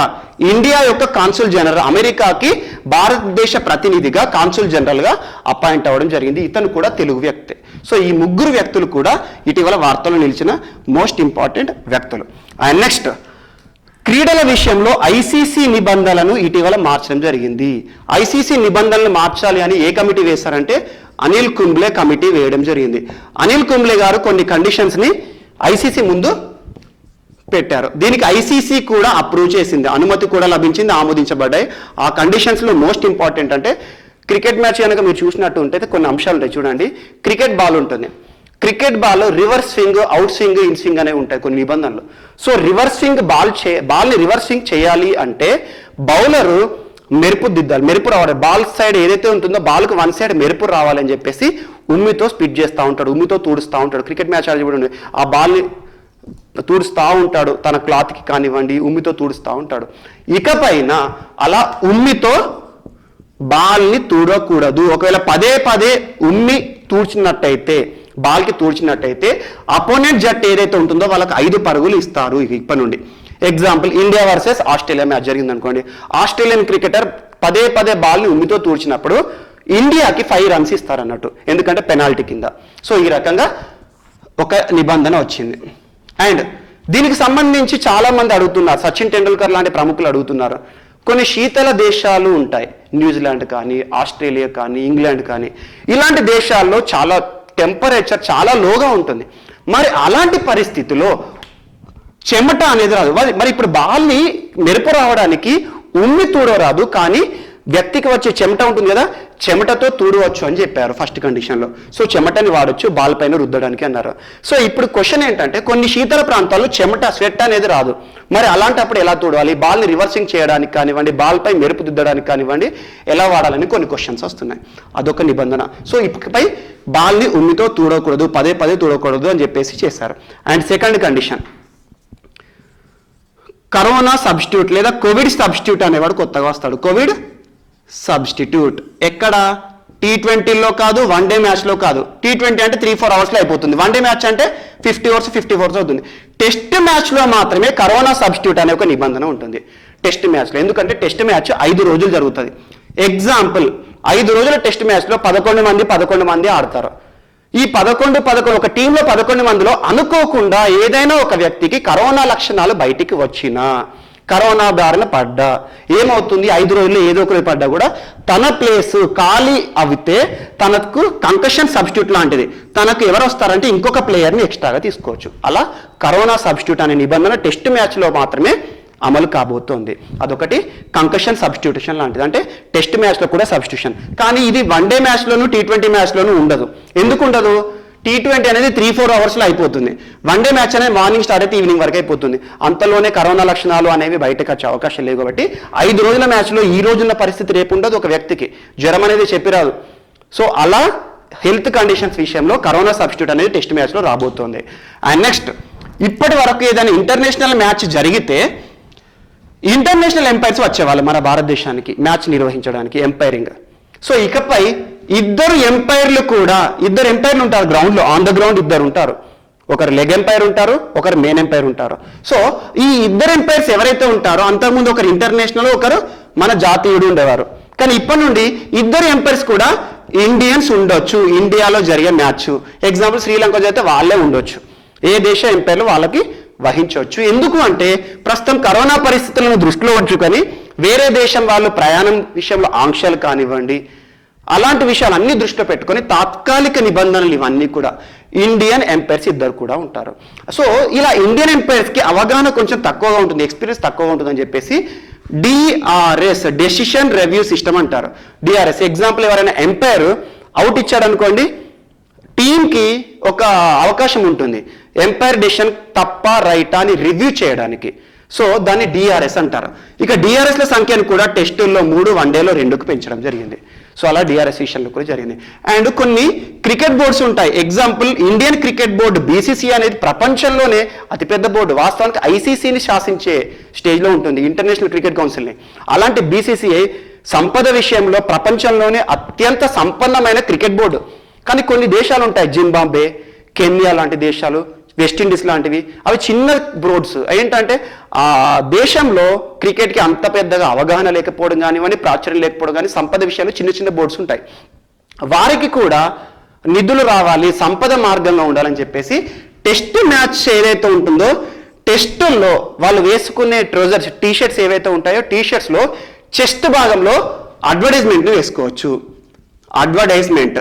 India యొక్క కాన్సుల్ జనరల్, అమెరికాకి భారతదేశ ప్రతినిధిగా కాన్సుల్ జనరల్గా అపాయింట్ అవ్వడం జరిగింది. ఇతను కూడా తెలుగు వ్యక్తే. సో ఈ 3 వ్యక్తులు కూడా ఇటీవల వార్తల్లో నిలిచిన మోస్ట్ ఇంపార్టెంట్ వ్యక్తులు. అండ్ నెక్స్ట్, క్రీడల విషయంలో ICC నిబంధనలను ఇటీవల మార్చడం జరిగింది. ICC నిబంధనలు మార్చాలి అని ఏ కమిటీ వేశారంటే అనిల్ కుంబ్లే కమిటీ వేయడం జరిగింది. అనిల్ కుంబ్లే గారు కొన్ని కండిషన్స్ని ICC ముందు పెట్టారు. దీనికి ICC కూడా అప్రూవ్ చేసింది, అనుమతి కూడా లభించింది, ఆమోదించబడ్డాయి. ఆ కండిషన్స్లో మోస్ట్ ఇంపార్టెంట్ అంటే క్రికెట్ మ్యాచ్ కనుక మీరు చూసినట్టు ఉంటే కొన్ని అంశాలు ఉంటాయి. చూడండి, క్రికెట్ బాల్ ఉంటుంది. Cricket ball reverse swing, out swing, in swing అనేవి ఉంటాయి కొన్ని నిబంధనలు. సో రివర్స్ స్వింగ్ బాల్ని రివర్స్ స్వింగ్ చేయాలి అంటే బౌలరు మెరుపు దిద్దాలి, మెరుపు రావాలి. బాల్ సైడ్ ఏదైతే ఉంటుందో బాల్కి 1 సైడ్ మెరుపు రావాలని చెప్పేసి ఉమ్మితో స్పిట్ చేస్తూ ఉంటాడు, ఉమ్మితో తూడుస్తూ ఉంటాడు. క్రికెట్ మ్యాచ్ ఆడి చూడండి, ఆ బాల్ని తూడుస్తూ ఉంటాడు, తన క్లాత్కి కానివ్వండి ఉమ్మితో తూడుస్తూ ఉంటాడు. ఇకపైన అలా ఉమ్మితో బాల్ని తూడకూడదు. ఒకవేళ పదే ఉమ్మి తూడ్చినట్టయితే, బాల్కి తూడ్చినట్టయితే అపోనెంట్ జట్టు ఏదైతే ఉంటుందో వాళ్ళకి 5 పరుగులు ఇస్తారు ఇప్పటి నుండి. Example, India versus Australia match జరిగింది అనుకోండి. ఆస్ట్రేలియన్ క్రికెటర్ పదే బాల్ని ఉమ్మితో తూడ్చినప్పుడు ఇండియాకి 5 రన్స్ ఇస్తారు అన్నట్టు, ఎందుకంటే పెనాల్టీ కింద. సో ఈ రకంగా ఒక నిబంధన వచ్చింది. అండ్ దీనికి సంబంధించి చాలా మంది అడుగుతున్నారు, సచిన్ టెండూల్కర్ లాంటి ప్రముఖులు అడుగుతున్నారు. కొన్ని శీతల దేశాలు ఉంటాయి, న్యూజిలాండ్ కానీ, ఆస్ట్రేలియా కానీ, ఇంగ్లాండ్ కానీ, ఇలాంటి దేశాల్లో చాలా టెంపరేచర్ చాలా లోగా ఉంటుంది. మరి అలాంటి పరిస్థితిలో చెమట అనేది రాదు. మరి ఇప్పుడు బాల్ని మెరుపు రావడానికి ఉమ్మి తూడరాదు, కానీ వ్యక్తికి వచ్చే చెమట ఉంటుంది కదా, చెమటతో తుడవచ్చు అని చెప్పారు ఫస్ట్ కండిషన్లో. సో చెమటని వాడొచ్చు బాల్ పైన రుద్దడానికి అన్నారు. సో ఇప్పుడు క్వశ్చన్ ఏంటంటే కొన్ని శీతల ప్రాంతాల్లో చెమట స్వెట్ అనేది రాదు, మరి అలాంటప్పుడు ఎలా తుడవాలి, బాల్ని రివర్సింగ్ చేయడానికి కానివ్వండి, బాల్ పై మెరుపు దిద్దడానికి కానివ్వండి ఎలా వాడాలని కొన్ని క్వశ్చన్స్ వస్తున్నాయి. అదొక నిబంధన. సో ఇప్పటిపై బాల్ని ఉమ్మితో తుడకూడదు, పదే పదే తుడకూడదు అని చెప్పేసి చేశారు. And second condition, corona substitute లేదా కోవిడ్ సబ్స్టిట్యూట్ అనేవాడు కొత్తగా వస్తాడు. కోవిడ్ సబ్స్టిట్యూట్ ఎక్కడ? T20లో కాదు, వన్డే మ్యాచ్లో కాదు. T20 అంటే 3-4 అవర్స్లో అయిపోతుంది, వన్డే మ్యాచ్ అంటే 50 ఓవర్స్ 50 ఓవర్స్ అవుతుంది. టెస్ట్ మ్యాచ్లో మాత్రమే కరోనా సబ్స్టిట్యూట్ అనే ఒక నిబంధన ఉంటుంది టెస్ట్ మ్యాచ్లో. ఎందుకంటే టెస్ట్ మ్యాచ్ 5 రోజులు జరుగుతుంది. ఎగ్జాంపుల్, 5 రోజుల టెస్ట్ మ్యాచ్లో 11 మంది ఆడతారు. ఈ 11 ఒక టీంలో 11 మందిలో అనుకోకుండా ఏదైనా ఒక వ్యక్తికి కరోనా లక్షణాలు బయటికి వచ్చినా, కరోనా బారిన పడ్డా ఏమవుతుంది, 5 రోజుల్లో ఏదో ఒకటి పడ్డా కూడా తన ప్లేస్ ఖాళీ అవితే తనకు కంకషన్ సబ్స్టిట్యూట్ లాంటిది, తనకు ఎవరు వస్తారంటే ఇంకొక ప్లేయర్ని ఎక్స్ట్రాగా తీసుకోవచ్చు. అలా కరోనా సబ్స్టిట్యూట్ అనే నిబంధన టెస్ట్ మ్యాచ్లో మాత్రమే అమలు కాబోతోంది. అదొకటి కంకషన్ సబ్స్టిట్యూషన్ లాంటిది, అంటే టెస్ట్ మ్యాచ్లో కూడా సబ్స్టిట్యూషన్. కానీ ఇది వన్డే మ్యాచ్లోను T20 మ్యాచ్లోనూ ఉండదు. ఎందుకు ఉండదు? T20 అనేది 3-4 అవర్స్లో అయిపోతుంది, వన్డే మ్యాచ్ అనేది మార్నింగ్ స్టార్ట్ అయితే ఈవినింగ్ వరకు అయిపోతుంది. అంతలోనే కరోనా లక్షణాలు అనేవి బయటకు వచ్చే అవకాశం లేవు. కాబట్టి 5 రోజుల మ్యాచ్లో ఈ రోజున్న పరిస్థితి రేపు ఉండదు. ఒక వ్యక్తికి జ్వరం అనేది చెప్పిరాదు. సో అలా హెల్త్ కండిషన్స్ విషయంలో కరోనా సబ్స్టిట్యూట్ అనేది టెస్ట్ మ్యాచ్లో రాబోతోంది. అండ్ నెక్స్ట్, ఇప్పటి వరకు ఏదైనా ఇంటర్నేషనల్ మ్యాచ్ జరిగితే ఇంటర్నేషనల్ ఎంపైర్స్ వచ్చేవాళ్ళు మన భారతదేశానికి మ్యాచ్ నిర్వహించడానికి, ఎంపైరింగ్. సో ఇకపై ఇద్దరు ఎంపైర్లు ఉంటారు గ్రౌండ్లో, ఆన్ ద గ్రౌండ్ ఇద్దరు ఉంటారు. ఒకరు లెగ్ ఎంపైర్ ఉంటారు, ఒకరు మెయిన్ ఎంపైర్ ఉంటారు. సో ఈ ఇద్దరు ఎంపైర్స్ ఎవరైతే ఉంటారో, అంతకుముందు ఒకరు ఇంటర్నేషనల్, ఒకరు మన జాతీయుడు ఉండేవారు. కానీ ఇప్పటి నుండి ఇద్దరు ఎంపైర్స్ కూడా ఇండియన్స్ ఉండొచ్చు ఇండియాలో జరిగే మ్యాచ్. ఎగ్జాంపుల్ శ్రీలంక అయితే వాళ్ళే ఉండొచ్చు, ఏ దేశ ఎంపైర్లు వాళ్ళకి వహించవచ్చు. ఎందుకు అంటే ప్రస్తుతం కరోనా పరిస్థితులను దృష్టిలో ఉంచుకొని వేరే దేశం వాళ్ళు ప్రయాణం విషయంలో ఆంక్షలు కానివ్వండి, అలాంటి విషయాలు అన్ని దృష్టిలో పెట్టుకొని తాత్కాలిక నిబంధనలు ఇవన్నీ కూడా ఇండియన్ ఎంపైర్స్ ఇద్దరు కూడా ఉంటారు. సో ఇలా ఇండియన్ ఎంపైర్స్కి అవగాహన కొంచెం తక్కువగా ఉంటుంది, ఎక్స్పీరియన్స్ తక్కువగా ఉంటుందని చెప్పేసి డిఆర్ఎస్, డెసిషన్ రివ్యూ సిస్టమ్ అంటారు. డిఆర్ఎస్ ఎగ్జాంపుల్, ఎవరైనా ఎంపైర్ అవుట్ ఇచ్చాడు అనుకోండి, టీంకి ఒక అవకాశం ఉంటుంది ఎంపైర్ డెసిషన్ తప్ప రైటా అని రివ్యూ చేయడానికి. సో దాన్ని డిఆర్ఎస్ అంటారు. ఇక డిఆర్ఎస్ల సంఖ్యను కూడా టెస్టుల్లో 3, వన్డేలో 2కు పెంచడం జరిగింది. సో అలా డిఆర్ఎస్ విషయంలో కూడా జరిగింది. అండ్ కొన్ని క్రికెట్ బోర్డ్స్ ఉంటాయి. Example, Indian cricket board BCCI అనేది ప్రపంచంలోనే అతిపెద్ద బోర్డు. వాస్తవానికి ICCని శాసించే స్టేజ్లో ఉంటుంది, ఇంటర్నేషనల్ క్రికెట్ కౌన్సిల్ని. అలాంటి BCCI సంపద విషయంలో ప్రపంచంలోనే అత్యంత సంపన్నమైన క్రికెట్ బోర్డు. కానీ కొన్ని దేశాలు ఉంటాయి, జింబాబ్వే, కెన్యా లాంటి దేశాలు, వెస్టిండీస్ లాంటివి, అవి చిన్న బోర్డ్స్. ఏంటంటే ఆ దేశంలో క్రికెట్కి అంత పెద్దగా అవగాహన లేకపోవడం కానివ్వండి, ప్రాచుర్యం లేకపోవడం కానీ, సంపద విషయంలో చిన్న చిన్న బోర్డ్స్ ఉంటాయి. వారికి కూడా నిధులు రావాలి, సంపద మార్గంగా ఉండాలని చెప్పేసి టెస్ట్ మ్యాచ్ ఏదైతే ఉంటుందో టెస్టుల్లో వాళ్ళు వేసుకునే ట్రౌజర్స్, టీషర్ట్స్ ఏవైతే ఉంటాయో టీషర్ట్స్లో చెస్ట్ భాగంలో అడ్వర్టైజ్మెంట్ని వేసుకోవచ్చు. అడ్వర్టైజ్మెంట్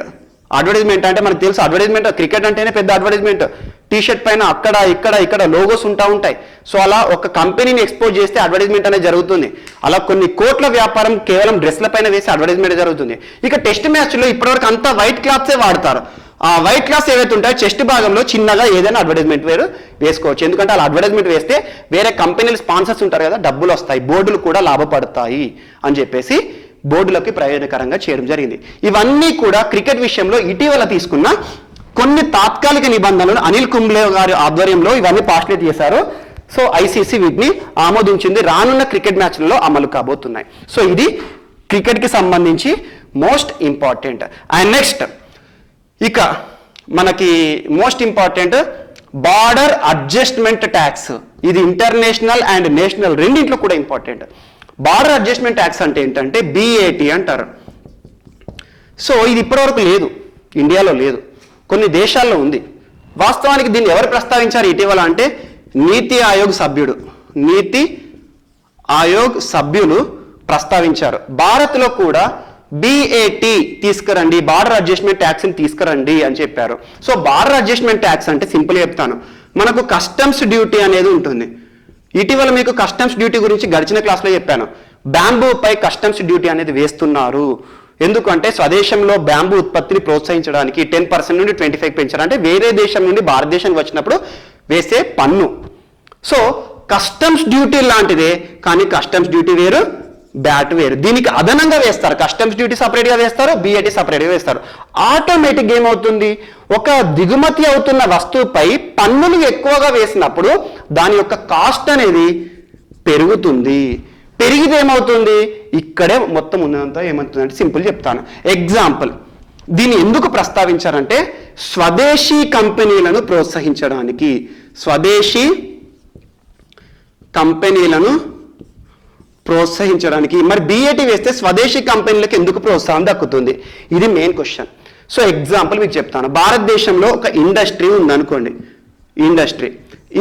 అంటే మనకు తెలుసు, అడ్వర్టైజ్మెంట్ క్రికెట్ అంటేనే పెద్ద అడ్వర్టైజ్మెంట్. టీషర్ట్ పైన అక్కడ ఇక్కడ లోగోస్ ఉంటాయి. సో అలా ఒక కంపెనీని ఎక్స్పోజ్ చేస్తే అడ్వర్టైజ్మెంట్ అనేది జరుగుతుంది. అలా కొన్ని కోట్ల వ్యాపారం కేవలం డ్రెస్ల పైన వేసి అడ్వర్టైజ్మెంట్ జరుగుతుంది. ఇక టెస్ట్ మ్యాచ్లో ఇప్పటివరకు అంతా వైట్ క్లాత్సే వాడతారు. ఆ వైట్ క్లాత్స్ ఏవైతే ఉంటాయో చెస్ట్ భాగంలో చిన్నగా ఏదైనా అడ్వర్టైజ్మెంట్ వేసుకోవచ్చు. ఎందుకంటే అలా అడ్వర్టైజ్మెంట్ వేస్తే వేరే కంపెనీలు స్పాన్సర్స్ ఉంటారు కదా, డబ్బులు వస్తాయి, బోర్డులు కూడా లాభపడతాయి అని చెప్పేసి బోర్డులకి ప్రయోజనకరంగా చేయడం జరిగింది. ఇవన్నీ కూడా క్రికెట్ విషయంలో ఇటీవల తీసుకున్న కొన్ని తాత్కాలిక నిబంధనలు అనిల్ కుంబ్లే గారి ఆధ్వర్యంలో ఇవన్నీ పాస్టులేట్ చేశారు. సో ICC వీటిని ఆమోదించింది, రానున్న క్రికెట్ మ్యాచ్లలో అమలు కాబోతున్నాయి. సో ఇది క్రికెట్కి సంబంధించి మోస్ట్ ఇంపార్టెంట్. అండ్ నెక్స్ట్, ఇక మనకి most important border adjustment tax. ఇది ఇంటర్నేషనల్ అండ్ నేషనల్ రెండింటిలో కూడా ఇంపార్టెంట్. బార్డర్ అడ్జస్ట్మెంట్ ట్యాక్స్ అంటే ఏంటంటే BAT అంటారు. సో ఇది ఇప్పటివరకు లేదు, ఇండియాలో లేదు, కొన్ని దేశాల్లో ఉంది. వాస్తవానికి దీన్ని ఎవరు ప్రస్తావించారు ఇటీవల అంటే నీతి ఆయోగ్ సభ్యులు ప్రస్తావించారు. భారత్లో కూడా BAT తీసుకురండి, బార్డర్ అడ్జస్ట్మెంట్ ట్యాక్స్ని తీసుకురండి అని చెప్పారు. సో బార్డర్ అడ్జస్ట్మెంట్ ట్యాక్స్ అంటే సింపుల్గా చెప్తాను, మనకు కస్టమ్స్ డ్యూటీ అనేది ఉంటుంది. ఇటీవల మీకు కస్టమ్స్ డ్యూటీ గురించి గడిచిన క్లాస్లో చెప్పాను. బ్యాంబూపై కస్టమ్స్ డ్యూటీ అనేది వేస్తున్నారు. ఎందుకంటే స్వదేశంలో బ్యాంబూ ఉత్పత్తిని ప్రోత్సహించడానికి 10% నుండి 25% పెంచారు. అంటే వేరే దేశం నుండి భారతదేశానికి వచ్చినప్పుడు వేసే పన్ను. సో కస్టమ్స్ డ్యూటీ లాంటిదే, కానీ కస్టమ్స్ డ్యూటీ వేరు, బ్యాట్ వేరు. దీనికి అదనంగా వేస్తారు. కస్టమ్స్ డ్యూటీ సపరేట్గా వేస్తారు, బిఏటి సపరేట్గా వేస్తారు. ఆటోమేటిక్గా ఏమవుతుంది, ఒక దిగుమతి అవుతున్న వస్తువుపై పన్నులు ఎక్కువగా వేసినప్పుడు దాని యొక్క కాస్ట్ అనేది పెరుగుతుంది. పెరిగితే ఏమవుతుంది, ఇక్కడే మొత్తం ఉన్నదంతా ఏమవుతుందంటే సింపుల్ చెప్తాను. ఎగ్జాంపుల్, దీన్ని ఎందుకు ప్రస్తావించారంటే స్వదేశీ కంపెనీలను ప్రోత్సహించడానికి. స్వదేశీ కంపెనీలను ప్రోత్సహించడానికి. మరి బిఏటి వేస్తే స్వదేశీ కంపెనీలకు ఎందుకు ప్రోత్సాహం దక్కుతుంది, ఇది మెయిన్ క్వశ్చన్. సో ఎగ్జాంపుల్ మీకు చెప్తాను. భారతదేశంలో ఒక ఇండస్ట్రీ ఉందనుకోండి.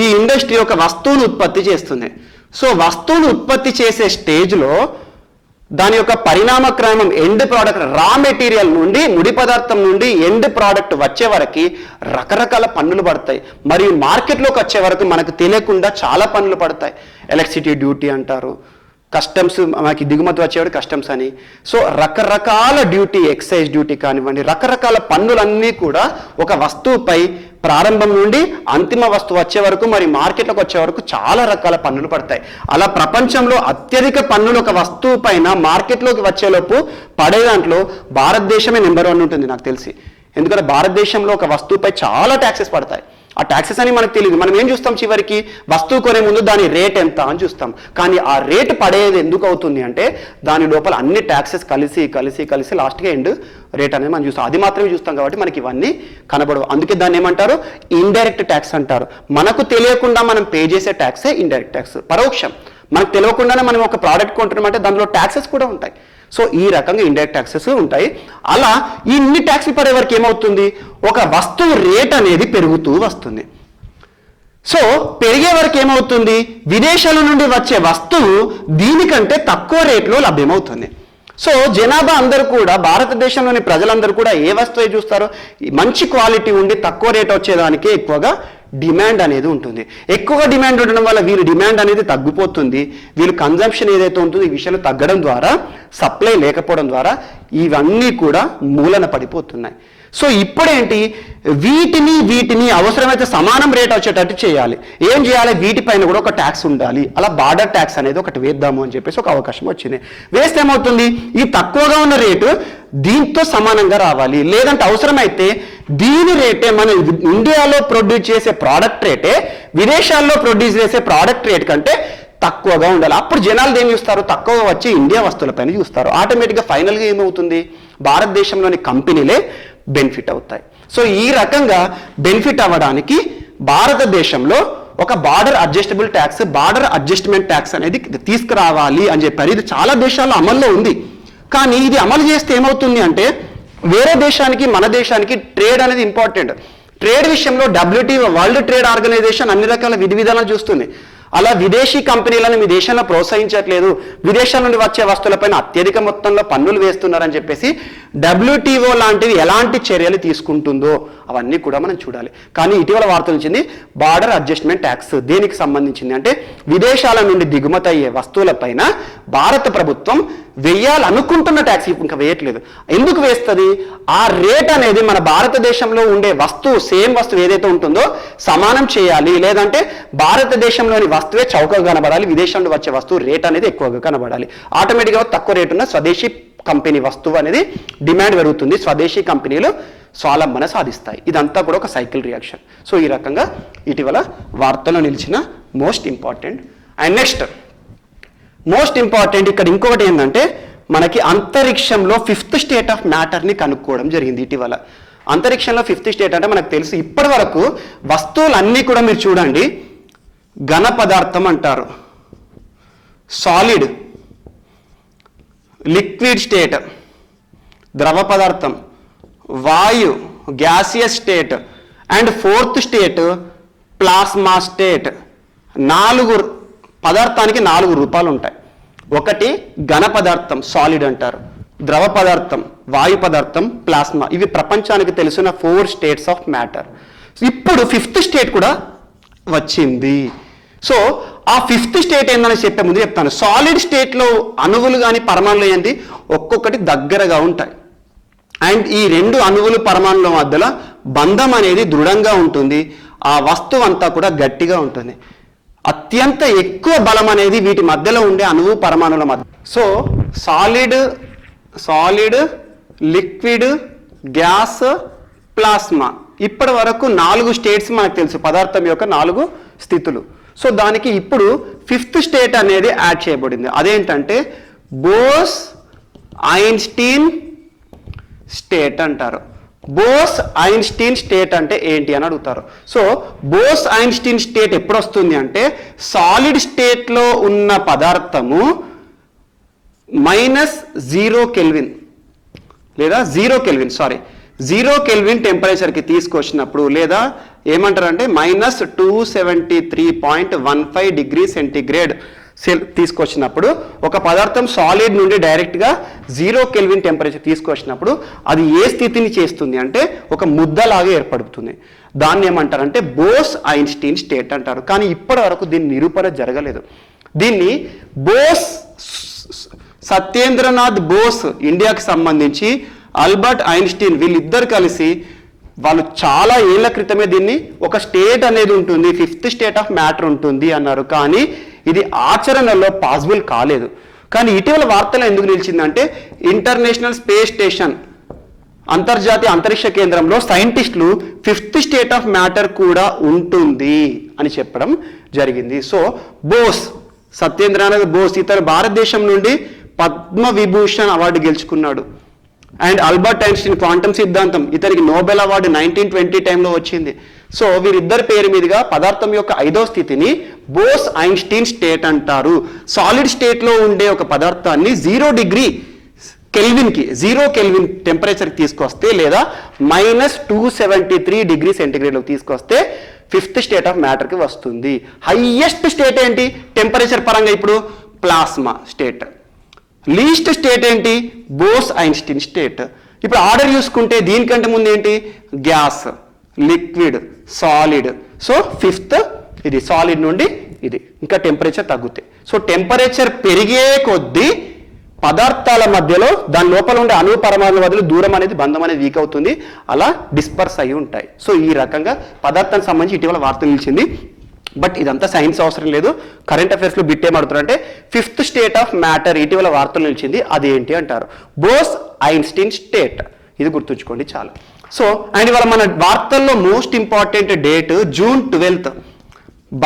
ఈ ఇండస్ట్రీ ఒక వస్తువును ఉత్పత్తి చేస్తుంది. సో వస్తువును ఉత్పత్తి చేసే స్టేజ్లో దాని యొక్క పరిణామ క్రమం ఎండ్ ప్రోడక్ట్ రా మెటీరియల్ నుండి, ముడి పదార్థం నుండి ఎండ్ ప్రోడక్ట్ వచ్చే వరకు రకరకాల పన్నులు పడతాయి. మరియు మార్కెట్లోకి వచ్చే వరకు మనకు తెలియకుండా చాలా పన్నులు పడతాయి. ఎలక్ట్రిసిటీ డ్యూటీ అంటారు, కస్టమ్స్, మనకి దిగుమతి వచ్చేవాడు కస్టమ్స్ అని. సో రకరకాల డ్యూటీ, ఎక్సైజ్ డ్యూటీ కానివ్వండి, రకరకాల పన్నులన్నీ కూడా ఒక వస్తువుపై ప్రారంభం నుండి అంతిమ వస్తువు వచ్చే వరకు, మరి మార్కెట్లోకి వచ్చే వరకు చాలా రకాల పన్నులు పడతాయి. అలా ప్రపంచంలో అత్యధిక పన్నులు ఒక వస్తువు పైన మార్కెట్లోకి వచ్చేలోపు పడే దాంట్లో భారతదేశమే నెంబర్ 1 ఉంటుంది నాకు తెలిసి. ఎందుకంటే భారతదేశంలో ఒక వస్తువుపై చాలా ట్యాక్సెస్ పడతాయి. ఆ ట్యాక్సెస్ అని మనకు తెలియదు. మనం ఏం చూస్తాం, చివరికి వస్తువు కొనే ముందు దాని రేట్ ఎంత అని చూస్తాం. కానీ ఆ రేటు పడేది ఎందుకు అవుతుంది అంటే దాని లోపల అన్ని ట్యాక్సెస్ కలిసి కలిసి కలిసి లాస్ట్గా ఎండ్ రేట్ అనేది మనం చూస్తాం. అది మాత్రమే చూస్తాం కాబట్టి మనకి ఇవన్నీ కనబడవు. అందుకే దాన్ని ఏమంటారు, ఇండైరెక్ట్ ట్యాక్స్ అంటారు. మనకు తెలియకుండా మనం పే చేసే ట్యాక్సే ఇండైరెక్ట్ ట్యాక్స్, పరోక్షం. మనకు తెలియకుండానే మనం ఒక ప్రోడక్ట్ కొంటున్నామంటే దానిలో ట్యాక్సెస్ కూడా ఉంటాయి. సో ఈ రకంగా ఇండైరెక్ట్ ట్యాక్సెస్ ఉంటాయి. అలా ఇన్ని ట్యాక్స్లు పడే వరకు ఏమవుతుంది, ఒక వస్తువు రేట్ అనేది పెరుగుతూ వస్తుంది. సో పెరిగే వరకు ఏమవుతుంది, విదేశాల నుండి వచ్చే వస్తువు దీనికంటే తక్కువ రేట్లో లభ్యమవుతుంది. సో జనాభా అందరూ కూడా, భారతదేశంలోని ప్రజలందరూ కూడా ఏ వస్తువు చూస్తారో, మంచి క్వాలిటీ ఉండి తక్కువ రేట్ వచ్చేదానికి ఎక్కువగా డిమాండ్ అనేది ఉంటుంది. ఎక్కువగా డిమాండ్ ఉండడం వల్ల వీరి డిమాండ్ అనేది తగ్గిపోతుంది. వీళ్ళు కన్జంప్షన్ ఏదైతే ఉంటుందో ఈ విషయంలో తగ్గడం ద్వారా, సప్లై లేకపోవడం ద్వారా ఇవన్నీ కూడా మూలన పడిపోతున్నాయి. సో ఇప్పుడేంటి, వీటిని అవసరమైతే సమానం రేట్ వచ్చేటట్టు చేయాలి. ఏం చేయాలి, వీటిపైన కూడా ఒక ట్యాక్స్ ఉండాలి. అలా బార్డర్ ట్యాక్స్ అనేది ఒకటి వేద్దాము అని చెప్పేసి ఒక అవకాశం వచ్చింది. వేస్తే ఏమవుతుంది, ఈ తక్కువగా ఉన్న రేటు దీంతో సమానంగా రావాలి. లేదంటే అవసరమైతే దీని రేటే, మన ఇండియాలో ప్రొడ్యూస్ చేసే ప్రోడక్ట్ రేటే విదేశాల్లో ప్రొడ్యూస్ చేసే ప్రోడక్ట్ రేట్ కంటే తక్కువగా ఉండాలి. అప్పుడు జనాలు ఏం చూస్తారు, తక్కువ వచ్చి ఇండియా వస్తువులపైన చూస్తారు. ఆటోమేటిక్గా ఫైనల్గా ఏమవుతుంది, భారతదేశంలోని కంపెనీలే బెనిఫిట్ అవుతాయి. సో ఈ రకంగా బెనిఫిట్ అవ్వడానికి భారతదేశంలో ఒక border adjustable tax, border adjustment tax అనేది తీసుకురావాలి అని చెప్పారు. ఇది చాలా దేశాల్లో అమల్లో ఉంది. కానీ ఇది అమలు చేస్తే ఏమవుతుంది అంటే, వేరే దేశానికి మన దేశానికి ట్రేడ్ అనేది ఇంపార్టెంట్. ట్రేడ్ విషయంలో WTO, వరల్డ్ ట్రేడ్ ఆర్గనైజేషన్ అన్ని రకాల విధి విధానాలు చూస్తుంది. అలా విదేశీ కంపెనీలను మీ దేశంలో ప్రోత్సహించట్లేదు, విదేశాల నుండి వచ్చే వస్తువులపైన అత్యధిక మొత్తంలో పన్నులు వేస్తున్నారని చెప్పేసి WTO లాంటివి ఎలాంటి చర్యలు తీసుకుంటుందో అవన్నీ కూడా మనం చూడాలి. కానీ ఇటీవల వార్తలు వచ్చింది బార్డర్ అడ్జస్ట్మెంట్ ట్యాక్స్. దేనికి సంబంధించింది అంటే, విదేశాల నుండి దిగుమతి అయ్యే వస్తువులపైన భారత ప్రభుత్వం వేయాలనుకుంటున్న ట్యాక్స్ ఇంకా వేయట్లేదు. ఎందుకు వేస్తుంది, ఆ రేట్ అనేది మన భారతదేశంలో ఉండే వస్తువు, సేమ్ వస్తువు ఏదైతే ఉంటుందో సమానం చేయాలి. లేదంటే భారతదేశంలోని వస్తువే చౌకగా కనబడాలి, విదేశంలో వచ్చే వస్తువు రేట్ అనేది ఎక్కువగా కనబడాలి. ఆటోమేటిక్గా తక్కువ రేటు ఉన్న స్వదేశీ కంపెనీ వస్తువు అనేది డిమాండ్ పెరుగుతుంది. స్వదేశీ కంపెనీలు స్వావలంబన సాధిస్తాయి. ఇదంతా కూడా ఒక సైకిల్ రియాక్షన్. సో ఈ రకంగా ఇటీవల వార్తల్లో నిలిచిన most important. And next most important ఇక్కడ ఇంకొకటి ఏంటంటే, మనకి అంతరిక్షంలో 5th స్టేట్ ఆఫ్ మ్యాటర్ని కనుక్కోవడం జరిగింది ఇటీవల. అంతరిక్షంలో 5th స్టేట్ అంటే మనకు తెలుసు, ఇప్పటి వరకు వస్తువులన్నీ కూడా మీరు చూడండి, ఘన పదార్థం అంటారు, సాలిడ్, లిక్విడ్ స్టేట్ ద్రవ పదార్థం, వాయు gaseous state, and 4th state plasma state. 4 పదార్థానికి 4 రూపాలు ఉంటాయి. ఒకటి ఘన పదార్థం సాలిడ్ అంటారు, ద్రవ పదార్థం వాయు పదార్థం, ప్లాస్మా. ఇవి ప్రపంచానికి తెలిసిన 4 స్టేట్స్ ఆఫ్ మ్యాటర్. ఇప్పుడు 5th స్టేట్ కూడా వచ్చింది. సో ఆ ఫిఫ్త్ స్టేట్ ఏందని చెప్పే ముందు చెప్తాను. సాలిడ్ స్టేట్లో అణువులు కానీ పరమాణులు ఏంటి ఒక్కొక్కటి దగ్గరగా ఉంటాయి. అండ్ ఈ రెండు అణువులు పరమాణుల మధ్యలో బంధం అనేది దృఢంగా ఉంటుంది. ఆ వస్తువు అంతా కూడా గట్టిగా ఉంటుంది. అత్యంత ఎక్కువ బలం అనేది వీటి మధ్యలో ఉండే అణువు పరమాణుల మధ్య. So solid, liquid, gas, plasma, ఇప్పటి వరకు 4 స్టేట్స్ మనకు తెలుసు, పదార్థం యొక్క 4 స్థితులు. సో దానికి ఇప్పుడు ఫిఫ్త్ స్టేట్ అనేది యాడ్ చేయబడింది. అదేంటంటే బోస్ ఐన్స్టీన్ స్టేట్ అంటారు. బోస్ ఐన్స్టీన్ స్టేట్ అంటే ఏంటి అని అడుగుతారు. సో బోస్ ఐన్స్టీన్ స్టేట్ ఎప్పుడు వస్తుంది అంటే సాలిడ్ స్టేట్లో ఉన్న పదార్థము -0 కెల్విన్ లేదా 0 కెల్విన్ టెంపరేచర్కి తీసుకొచ్చినప్పుడు, లేదా ఏమంటారంటే -273.15 డిగ్రీ సెంటీగ్రేడ్ తీసుకొచ్చినప్పుడు, ఒక పదార్థం సాలిడ్ నుండి డైరెక్ట్గా 0 కెల్విన్ టెంపరేచర్ తీసుకొచ్చినప్పుడు అది ఏ స్థితిని చేస్తుంది అంటే ఒక ముద్దలాగా ఏర్పడుతుంది. దాన్ని ఏమంటారంటే బోస్ ఐన్స్టీన్ స్టేట్ అంటారు. కానీ ఇప్పటి వరకు దీని నిరూపణ జరగలేదు. దీన్ని సత్యేంద్రనాథ్ బోస్ ఇండియాకి సంబంధించి ఆల్బర్ట్ ఐన్స్టీన్ వీళ్ళిద్దరు కలిసి వాళ్ళు చాలా ఏళ్ల క్రితమే దీన్ని ఒక స్టేట్ అనేది ఉంటుంది, ఫిఫ్త్ స్టేట్ ఆఫ్ మ్యాటర్ ఉంటుంది అన్నారు. కానీ ఇది ఆచరణలో పాసిబుల్ కాలేదు. కానీ ఇటీవల వార్తలు ఎందుకు నిలిచిందంటే ఇంటర్నేషనల్ స్పేస్ స్టేషన్ అంతర్జాతీయ అంతరిక్ష కేంద్రంలో సైంటిస్టులు ఫిఫ్త్ స్టేట్ ఆఫ్ మ్యాటర్ కూడా ఉంటుంది అని చెప్పడం జరిగింది. సో సత్యేంద్రనాథ్ బోస్ ఇతను భారతదేశం నుండి పద్మ విభూషణ్ అవార్డు గెలుచుకున్నాడు. అండ్ ఆల్బర్ట్ ఐన్స్టీన్ క్వాంటమ్ సిద్ధాంతం, ఇతనికి నోబెల్ అవార్డు 1920 టైంలో వచ్చింది. సో వీరిద్దరి పేరు మీదుగా పదార్థం యొక్క 5వ స్థితిని బోస్ ఐన్స్టీన్ స్టేట్ అంటారు. సాలిడ్ స్టేట్లో ఉండే ఒక పదార్థాన్ని 0 కెల్విన్ టెంపరేచర్కి తీసుకొస్తే లేదా -273 డిగ్రీ సెంటీగ్రేడ్లోకి తీసుకొస్తే ఫిఫ్త్ స్టేట్ ఆఫ్ మ్యాటర్కి వస్తుంది. హైయెస్ట్ స్టేట్ ఏంటి టెంపరేచర్ పరంగా? ఇప్పుడు ప్లాస్మా స్టేట్. లీస్ట్ స్టేట్ ఏంటి? Bose Einstein state. ఇప్పుడు ఆర్డర్ చూసుకుంటే దీనికంటే ముందు ఏంటి? Gas, liquid, solid. So fifth ఇది సాలిడ్ నుండి ఇది ఇంకా టెంపరేచర్ తగ్గుతాయి. సో టెంపరేచర్ పెరిగే కొద్దీ పదార్థాల మధ్యలో దాని లోపల ఉండే అణువు పరమాణుల మధ్యలో దూరం అనేది బంధం అనేది వీక్ అవుతుంది, అలా డిస్పర్స్ అయ్యి ఉంటాయి. సో ఈ రకంగా పదార్థానికి సంబంధించి ఇటీవల వార్త నిలిచింది. బట్ ఇదంతా సైన్స్ అవసరం లేదు. కరెంట్ అఫైర్స్లో బిట్ ఏమడుతున్నారంటే ఫిఫ్త్ స్టేట్ ఆఫ్ మ్యాటర్ ఇటీవల వార్తలు నిలిచింది, అది ఏంటి అంటారు. Bose Einstein state. ఇది గుర్తుంచుకోండి చాలు. సో అండ్ ఇవాళ మన వార్తల్లో మోస్ట్ ఇంపార్టెంట్ డేట్ జూన్ 12,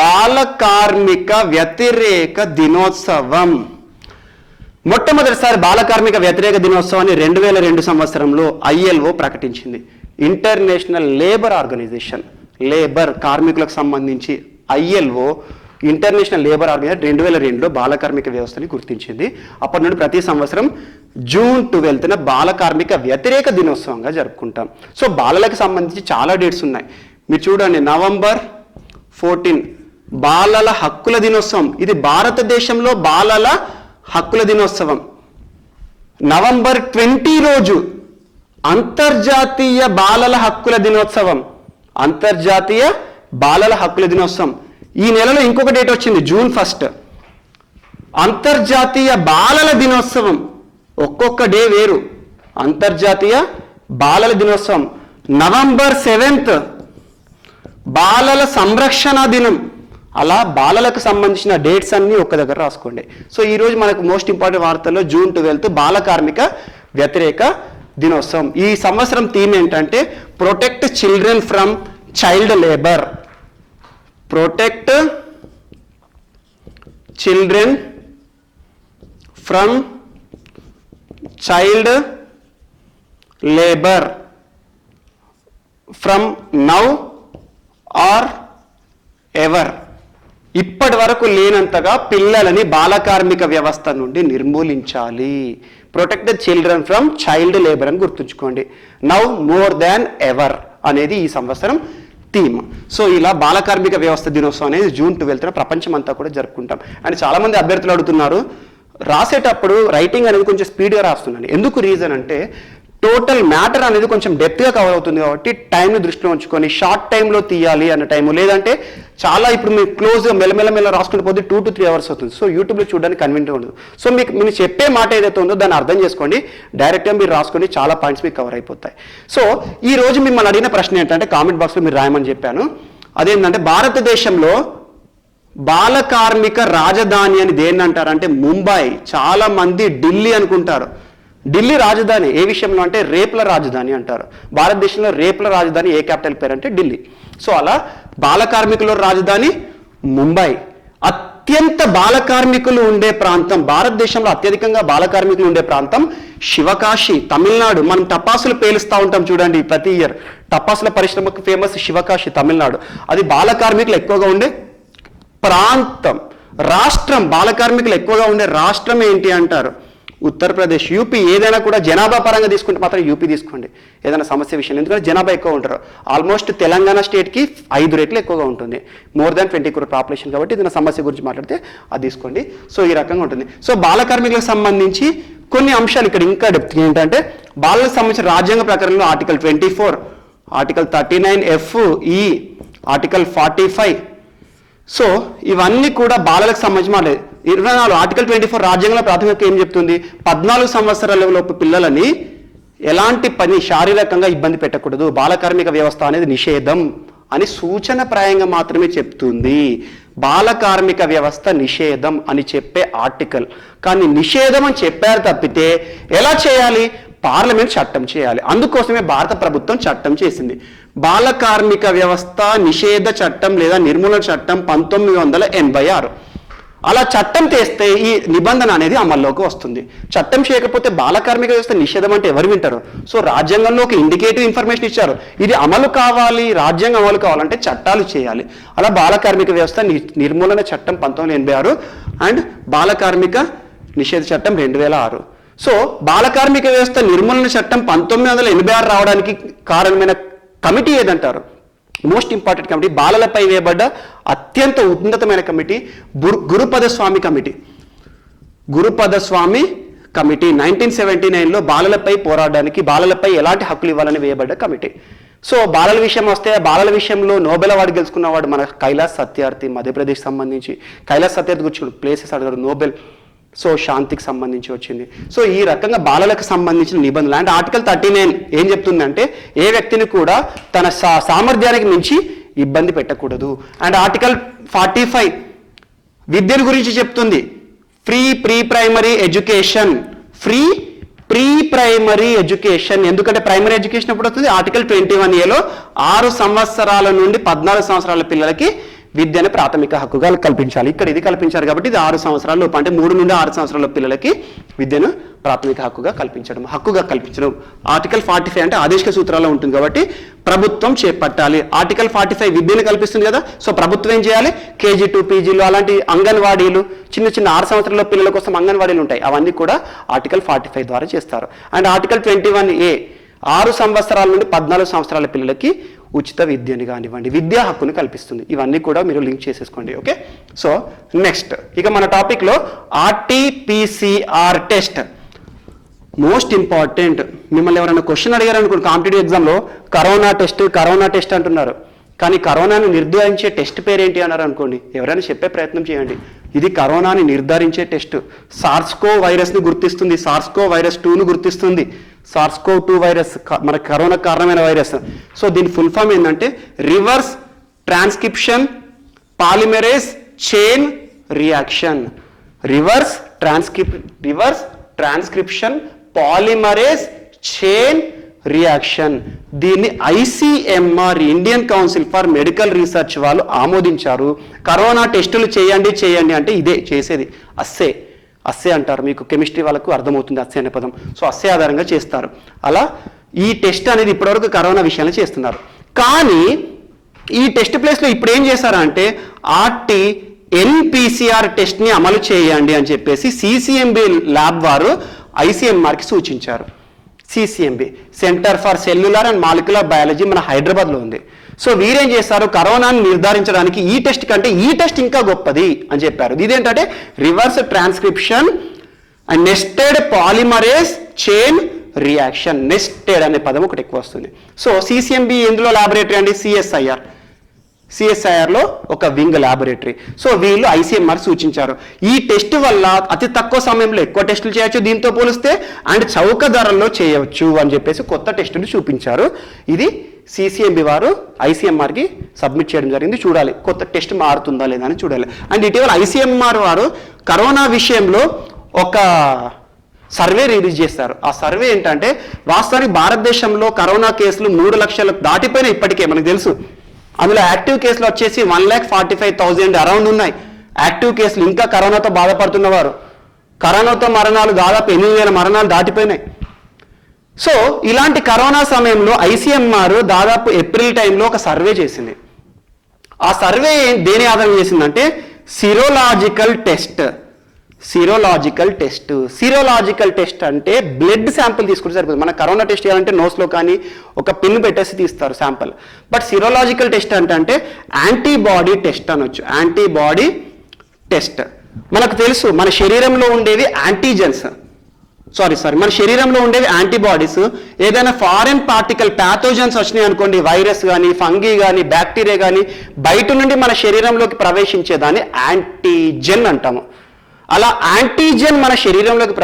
బాల కార్మిక వ్యతిరేక దినోత్సవం. మొట్టమొదటిసారి బాల కార్మిక వ్యతిరేక దినోత్సవాన్ని 2002 సంవత్సరంలో ILO ప్రకటించింది. ఇంటర్నేషనల్ లేబర్ ఆర్గనైజేషన్, లేబర్ కార్మికులకు సంబంధించి ILO ఇంటర్నేషనల్ లేబర్ ఆర్గనైజేషన్ 2002లో బాల కార్మిక వ్యవస్థని గుర్తించింది. అప్పటి నుండి ప్రతి సంవత్సరం జూన్ 12న బాల కార్మిక వ్యతిరేక దినోత్సవంగా జరుపుకుంటాం. సో బాలలకు సంబంధించి చాలా డేట్స్ ఉన్నాయి. మీరు చూడండి, నవంబర్ 14 బాలల హక్కుల దినోత్సవం. ఇది భారతదేశంలో బాలల హక్కుల దినోత్సవం. నవంబర్ 20 రోజు అంతర్జాతీయ బాలల హక్కుల దినోత్సవం. అంతర్జాతీయ బాలల హక్కుల దినోత్సవం. ఈ నెలలో ఇంకొక డేట్ వచ్చింది, జూన్ 1 అంతర్జాతీయ బాలల దినోత్సవం. ఒక్కొక్క డే వేరు. అంతర్జాతీయ బాలల దినోత్సవం. నవంబర్ 7 బాలల సంరక్షణ దినం. అలా బాలలకు సంబంధించిన డేట్స్ అన్నీ ఒక్క దగ్గర రాసుకోండి. సో ఈరోజు మనకు మోస్ట్ ఇంపార్టెంట్ వార్తల్లో జూన్ 12 బాల కార్మిక వ్యతిరేక దినోత్సవం. ఈ సంవత్సరం థీమ్ ఏంటంటే protect children from child labour. Protect children from child labour from now or ever. ఇప్పటి వరకు లేనంతగా పిల్లలని బాల కార్మిక వ్యవస్థ నుండి నిర్మూలించాలి. Protect the children from child labour అని గుర్తుంచుకోండి. నౌ మోర్ దాన్ ఎవర్ అనేది ఈ సంవత్సరం థీమ్. సో ఇలా బాల కార్మిక వ్యవస్థ దినోత్సవం అనేది జూన్ 12న ప్రపంచం అంతా కూడా జరుపుకుంటాం. అండ్ చాలామంది అభ్యర్థులు అడుగుతున్నారు, రాసేటప్పుడు రైటింగ్ అనేది కొంచెం స్పీడ్గా రాస్తున్నాను. ఎందుకు రీజన్ అంటే టోటల్ మ్యాటర్ అనేది కొంచెం డెప్త్గా కవర్ అవుతుంది కాబట్టి టైంని దృష్టిలో ఉంచుకొని షార్ట్ టైంలో తీయాలి అన్న టైము, లేదంటే చాలా ఇప్పుడు మీరు క్లోజ్గా మెల్లమెల్ల రాసుకుంటూ పోతే 2 to 3 hours అవుతుంది. సో యూట్యూబ్లో చూడడానికి కన్వీనియంట్గా ఉండదు. సో మీకు మీరు చెప్పే మాట ఏదైతే ఉందో దాన్ని అర్థం చేసుకోండి, డైరెక్ట్గా మీరు రాసుకొని చాలా పాయింట్స్ మీకు కవర్ అయిపోతాయి. సో ఈ రోజు మిమ్మల్ని అడిగిన ప్రశ్న ఏంటంటే కామెంట్ బాక్స్లో మీరు రాయమని చెప్పాను. అదేంటంటే భారతదేశంలో బాల కార్మిక రాజధాని అని దేన్ని అంటారంటే ముంబై. చాలా మంది ఢిల్లీ అనుకుంటారు. ఢిల్లీ రాజధాని ఏ విషయంలో అంటే రేపుల రాజధాని అంటారు. భారతదేశంలో రేపుల రాజధాని ఏ క్యాపిటల్ పేరు అంటే ఢిల్లీ. సో అలా బాల కార్మికుల రాజధాని ముంబై. అత్యంత బాల కార్మికులు ఉండే ప్రాంతం, భారతదేశంలో అత్యధికంగా బాల కార్మికులు ఉండే ప్రాంతం శివకాశి, తమిళనాడు. మనం టపాసులు పేలుస్తూ ఉంటాం చూడండి ప్రతి ఇయర్. టపాసుల పరిశ్రమకు ఫేమస్ శివకాశి, తమిళనాడు. అది బాల కార్మికులు ఎక్కువగా ఉండే ప్రాంతం. రాష్ట్రం, బాల కార్మికులు ఎక్కువగా ఉండే రాష్ట్రం ఏంటి అంటారు ఉత్తరప్రదేశ్. యూపీ ఏదైనా కూడా జనాభా పరంగా తీసుకుంటే మాత్రం యూపీ తీసుకోండి ఏదైనా సమస్య విషయంలో, ఎందుకంటే జనాభా ఎక్కువ ఉంటారు. ఆల్మోస్ట్ తెలంగాణ స్టేట్కి 5 రెట్లు ఎక్కువగా ఉంటుంది, మోర్ దాన్ 20 crore పాపులేషన్. కాబట్టి ఏదైనా సమస్య గురించి మాట్లాడితే అది తీసుకోండి. సో ఈ రకంగా ఉంటుంది. సో బాల కార్మికులకు సంబంధించి కొన్ని అంశాలు ఇక్కడ ఇంకా డెప్త్ ఏంటంటే బాలలకు సంబంధించిన రాజ్యాంగ ప్రకారంలో article 24, article 39F-E, article 45. So ఇవన్నీ కూడా బాలలకు సంబంధించి మాట్లాడేది. 24 ఆర్టికల్ 24 రాజ్యాంగంలో ప్రాథమికంగా ఏం చెప్తుంది? 14 సంవత్సరాల లోపు పిల్లలని ఎలాంటి పని శారీరకంగా ఇబ్బంది పెట్టకూడదు, బాల కార్మిక వ్యవస్థ అనేది నిషేధం అని సూచనప్రాయంగా మాత్రమే చెప్తుంది. బాల కార్మిక వ్యవస్థ నిషేధం అని చెప్పే ఆర్టికల్. కానీ నిషేధం అని చెప్పారు తప్పితే ఎలా చేయాలి? పార్లమెంట్ చట్టం చేయాలి. అందుకోసమే భారత ప్రభుత్వం చట్టం చేసింది. బాల కార్మిక వ్యవస్థ నిషేధ చట్టం లేదా నిర్మూలన చట్టం 1986. అలా చట్టం తెస్తే ఈ నిబంధన అనేది అమల్లోకి వస్తుంది. చట్టం చేయకపోతే బాల కార్మిక వ్యవస్థ నిషేధం అంటే ఎవరు వింటారు? సో రాజ్యాంగంలో ఒక ఇండికేటివ్ ఇన్ఫర్మేషన్ ఇచ్చారు, ఇది అమలు కావాలి, రాజ్యాంగం అమలు కావాలంటే చట్టాలు చేయాలి. అలా బాల కార్మిక వ్యవస్థ నిర్మూలన చట్టం 1986 అండ్ బాల కార్మిక నిషేధ చట్టం 2006. సో బాల కార్మిక వ్యవస్థ నిర్మూలన చట్టం 1986 రావడానికి కారణమైన కమిటీ ఏదంటారు? మోస్ట్ ఇంపార్టెంట్ కమిటీ, బాలలపై వేయబడ్డ అత్యంత ఉన్నతమైన కమిటీ గురుపద స్వామి కమిటీ. గురుపద స్వామి కమిటీ 1979లో బాలలపై పోరాడడానికి, బాలలపై ఎలాంటి హక్కులు ఇవ్వాలని వేయబడ్డ కమిటీ. సో బాలల విషయం వస్తే బాలల విషయంలో నోబెల్ అవార్డు గెలుచుకున్నవాడు మన కైలాస్ సత్యార్థి, మధ్యప్రదేశ్ సంబంధించి. కైలాస్ సత్యార్థి గురించి ప్లేసెస్ అడిగారు నోబెల్. సో శాంతికి సంబంధించి వచ్చింది. సో ఈ రకంగా బాలలకు సంబంధించిన నిబంధనలు అండ్ ఆర్టికల్ 39 ఏం చెప్తుందంటే ఏ వ్యక్తిని కూడా తన సామర్థ్యానికి మించి ఇబ్బంది పెట్టకూడదు. అండ్ ఆర్టికల్ 45 విద్యను గురించి చెప్తుంది. Free pre primary education, free pre primary education. ఎందుకంటే ప్రైమరీ ఎడ్యుకేషన్ ఎప్పుడు వస్తుంది? ఆర్టికల్ 21A 6 సంవత్సరాల నుండి 14 సంవత్సరాల పిల్లలకి విద్యను ప్రాథమిక హక్కుగా కల్పించాలి. ఇక్కడ ఇది కల్పించారు కాబట్టి ఇది 6 సంవత్సరాల లోపు, అంటే 3 నుండి 6 సంవత్సరాల పిల్లలకి విద్యను ప్రాథమిక హక్కుగా కల్పించడం. ఆర్టికల్ 45 అంటే ఆదేశిక సూత్రాల్లో ఉంటుంది కాబట్టి ప్రభుత్వం చేపట్టాలి. ఆర్టికల్ 45 విద్యను కల్పిస్తుంది కదా, సో ప్రభుత్వం ఏం చేయాలి? KG to PGలు అలాంటి అంగన్వాడీలు, చిన్న 6 సంవత్సరాల పిల్లల కోసం అంగన్వాడీలు ఉంటాయి, అవన్నీ కూడా ఆర్టికల్ 45 ద్వారా చేస్తారు. అండ్ ఆర్టికల్ 21A 6 సంవత్సరాల నుండి 14 సంవత్సరాల పిల్లలకి ఉచిత విద్యని కానివ్వండి, విద్యా హక్కును కల్పిస్తుంది. ఇవన్నీ కూడా మీరు లింక్ చేసేసుకోండి. ఓకే, సో నెక్స్ట్ ఇక మన టాపిక్లో RT-PCR టెస్ట్ మోస్ట్ ఇంపార్టెంట్. మిమ్మల్ని ఎవరైనా క్వశ్చన్ అడిగారు అనుకోండి కాంపిటేటివ్ ఎగ్జామ్లో, కరోనా టెస్ట్ అంటున్నారు, కానీ కరోనాను నిర్ధారించే టెస్ట్ పేరేంటి అన్నారు అనుకోండి, ఎవరైనా చెప్పే ప్రయత్నం చేయండి. ఇది కరోనాని నిర్ధారించే టెస్ట్. సార్స్కో వైరస్ని గుర్తిస్తుంది, సార్స్కో వైరస్ 2ను గుర్తిస్తుంది, SARS-CoV-2 వైరస్ మన కరోనా కారణమైన వైరస్. సో దీని ఫుల్ ఫామ్ ఏంటంటే reverse transcription polymerase chain reaction. Reverse transcription polymerase chain reaction. దీన్ని ICMR Indian council for medical research వాళ్ళు ఆమోదించారు. కరోనా టెస్టులు చేయండి అంటే ఇదే చేసేది, అస్సే అంటారు. మీకు కెమిస్ట్రీ వాళ్ళకు అర్థమవుతుంది అస్సే అనే పదం. సో అస్సే ఆధారంగా చేస్తారు. అలా ఈ టెస్ట్ అనేది ఇప్పటివరకు కరోనా విషయంలో చేస్తున్నారు. కానీ ఈ టెస్ట్ ప్లేస్లో ఇప్పుడు ఏం చేశారంటే RT-PCR టెస్ట్ని అమలు చేయండి అని చెప్పేసి CCMB ల్యాబ్ వారు ICMRకి సూచించారు. CCMB centre for cellular and molecular biology మన హైదరాబాద్లో ఉంది. సో వీరేం చేస్తారు? కరోనాను నిర్ధారించడానికి ఈ టెస్ట్ కంటే ఈ టెస్ట్ ఇంకా గొప్పది అని చెప్పారు. ఇదేంటంటే reverse transcription and nested polymerase chain reaction, nested అనే పదం ఒకటి ఎక్కువ వస్తుంది. సో సిసిఎంబి ఎందులో ల్యాబొరేటరీ అండి? సిఎస్ఐఆర్లో ఒక వింగ్ ల్యాబొరేటరీ. సో వీళ్ళు ఐసీఎంఆర్ సూచించారు. ఈ టెస్ట్ వల్ల అతి తక్కువ సమయంలో ఎక్కువ టెస్టులు చేయొచ్చు దీంతో పోలిస్తే, అండ్ చౌక ధరల్లో చేయవచ్చు అని చెప్పేసి కొత్త టెస్టులు చూపించారు. ఇది సిసిఎంబి వారు ఐసీఎంఆర్కి సబ్మిట్ చేయడం జరిగింది. చూడాలి కొత్త టెస్ట్ మారుతుందా లేదా అని చూడాలి. అండ్ ఇటీవల ఐసీఎంఆర్ వారు కరోనా విషయంలో ఒక సర్వే రిలీజ్ చేస్తారు. ఆ సర్వే ఏంటంటే వాస్తవానికి భారతదేశంలో కరోనా కేసులు 3 లక్షలకు దాటిపోయినాయి ఇప్పటికే మనకు తెలుసు. అందులో యాక్టివ్ కేసులు వచ్చేసి 1,45,000 అరౌండ్ ఉన్నాయి. యాక్టివ్ కేసులు ఇంకా కరోనాతో బాధపడుతున్నవారు, కరోనాతో మరణాలు దాదాపు 8,000 మరణాలు దాటిపోయినాయి. సో ఇలాంటి కరోనా సమయంలో ఐసీఎంఆర్ దాదాపు ఏప్రిల్ టైంలో ఒక సర్వే చేసింది. ఆ సర్వే దేని ఆధారం చేసిందంటే సిరోలాజికల్ టెస్ట్ అంటే బ్లడ్ శాంపుల్ తీసుకుంటే సరిపోతుంది. మన కరోనా టెస్ట్ చేయాలంటే నోస్లో కానీ ఒక పిన్ పెట్టేసి తీస్తారు శాంపుల్. బట్ సిరోలాజికల్ టెస్ట్ అంటే యాంటీబాడీ టెస్ట్ అనొచ్చు. యాంటీబాడీ టెస్ట్ మనకు తెలుసు మన శరీరంలో ఉండేవి యాంటీజెన్స్, మన శరీరంలో ఉండేవి యాంటీబాడీస్. ఏదైనా ఫారెన్ పార్టికల్ ప్యాథోజన్స్ వచ్చినాయి అనుకోండి, వైరస్ కానీ ఫంగీ కానీ బ్యాక్టీరియా కానీ బయట నుండి మన శరీరంలోకి ప్రవేశించేదాన్ని యాంటీజెన్ అంటాము. అలా యాంటీజెన్ మన శరీరంలోకి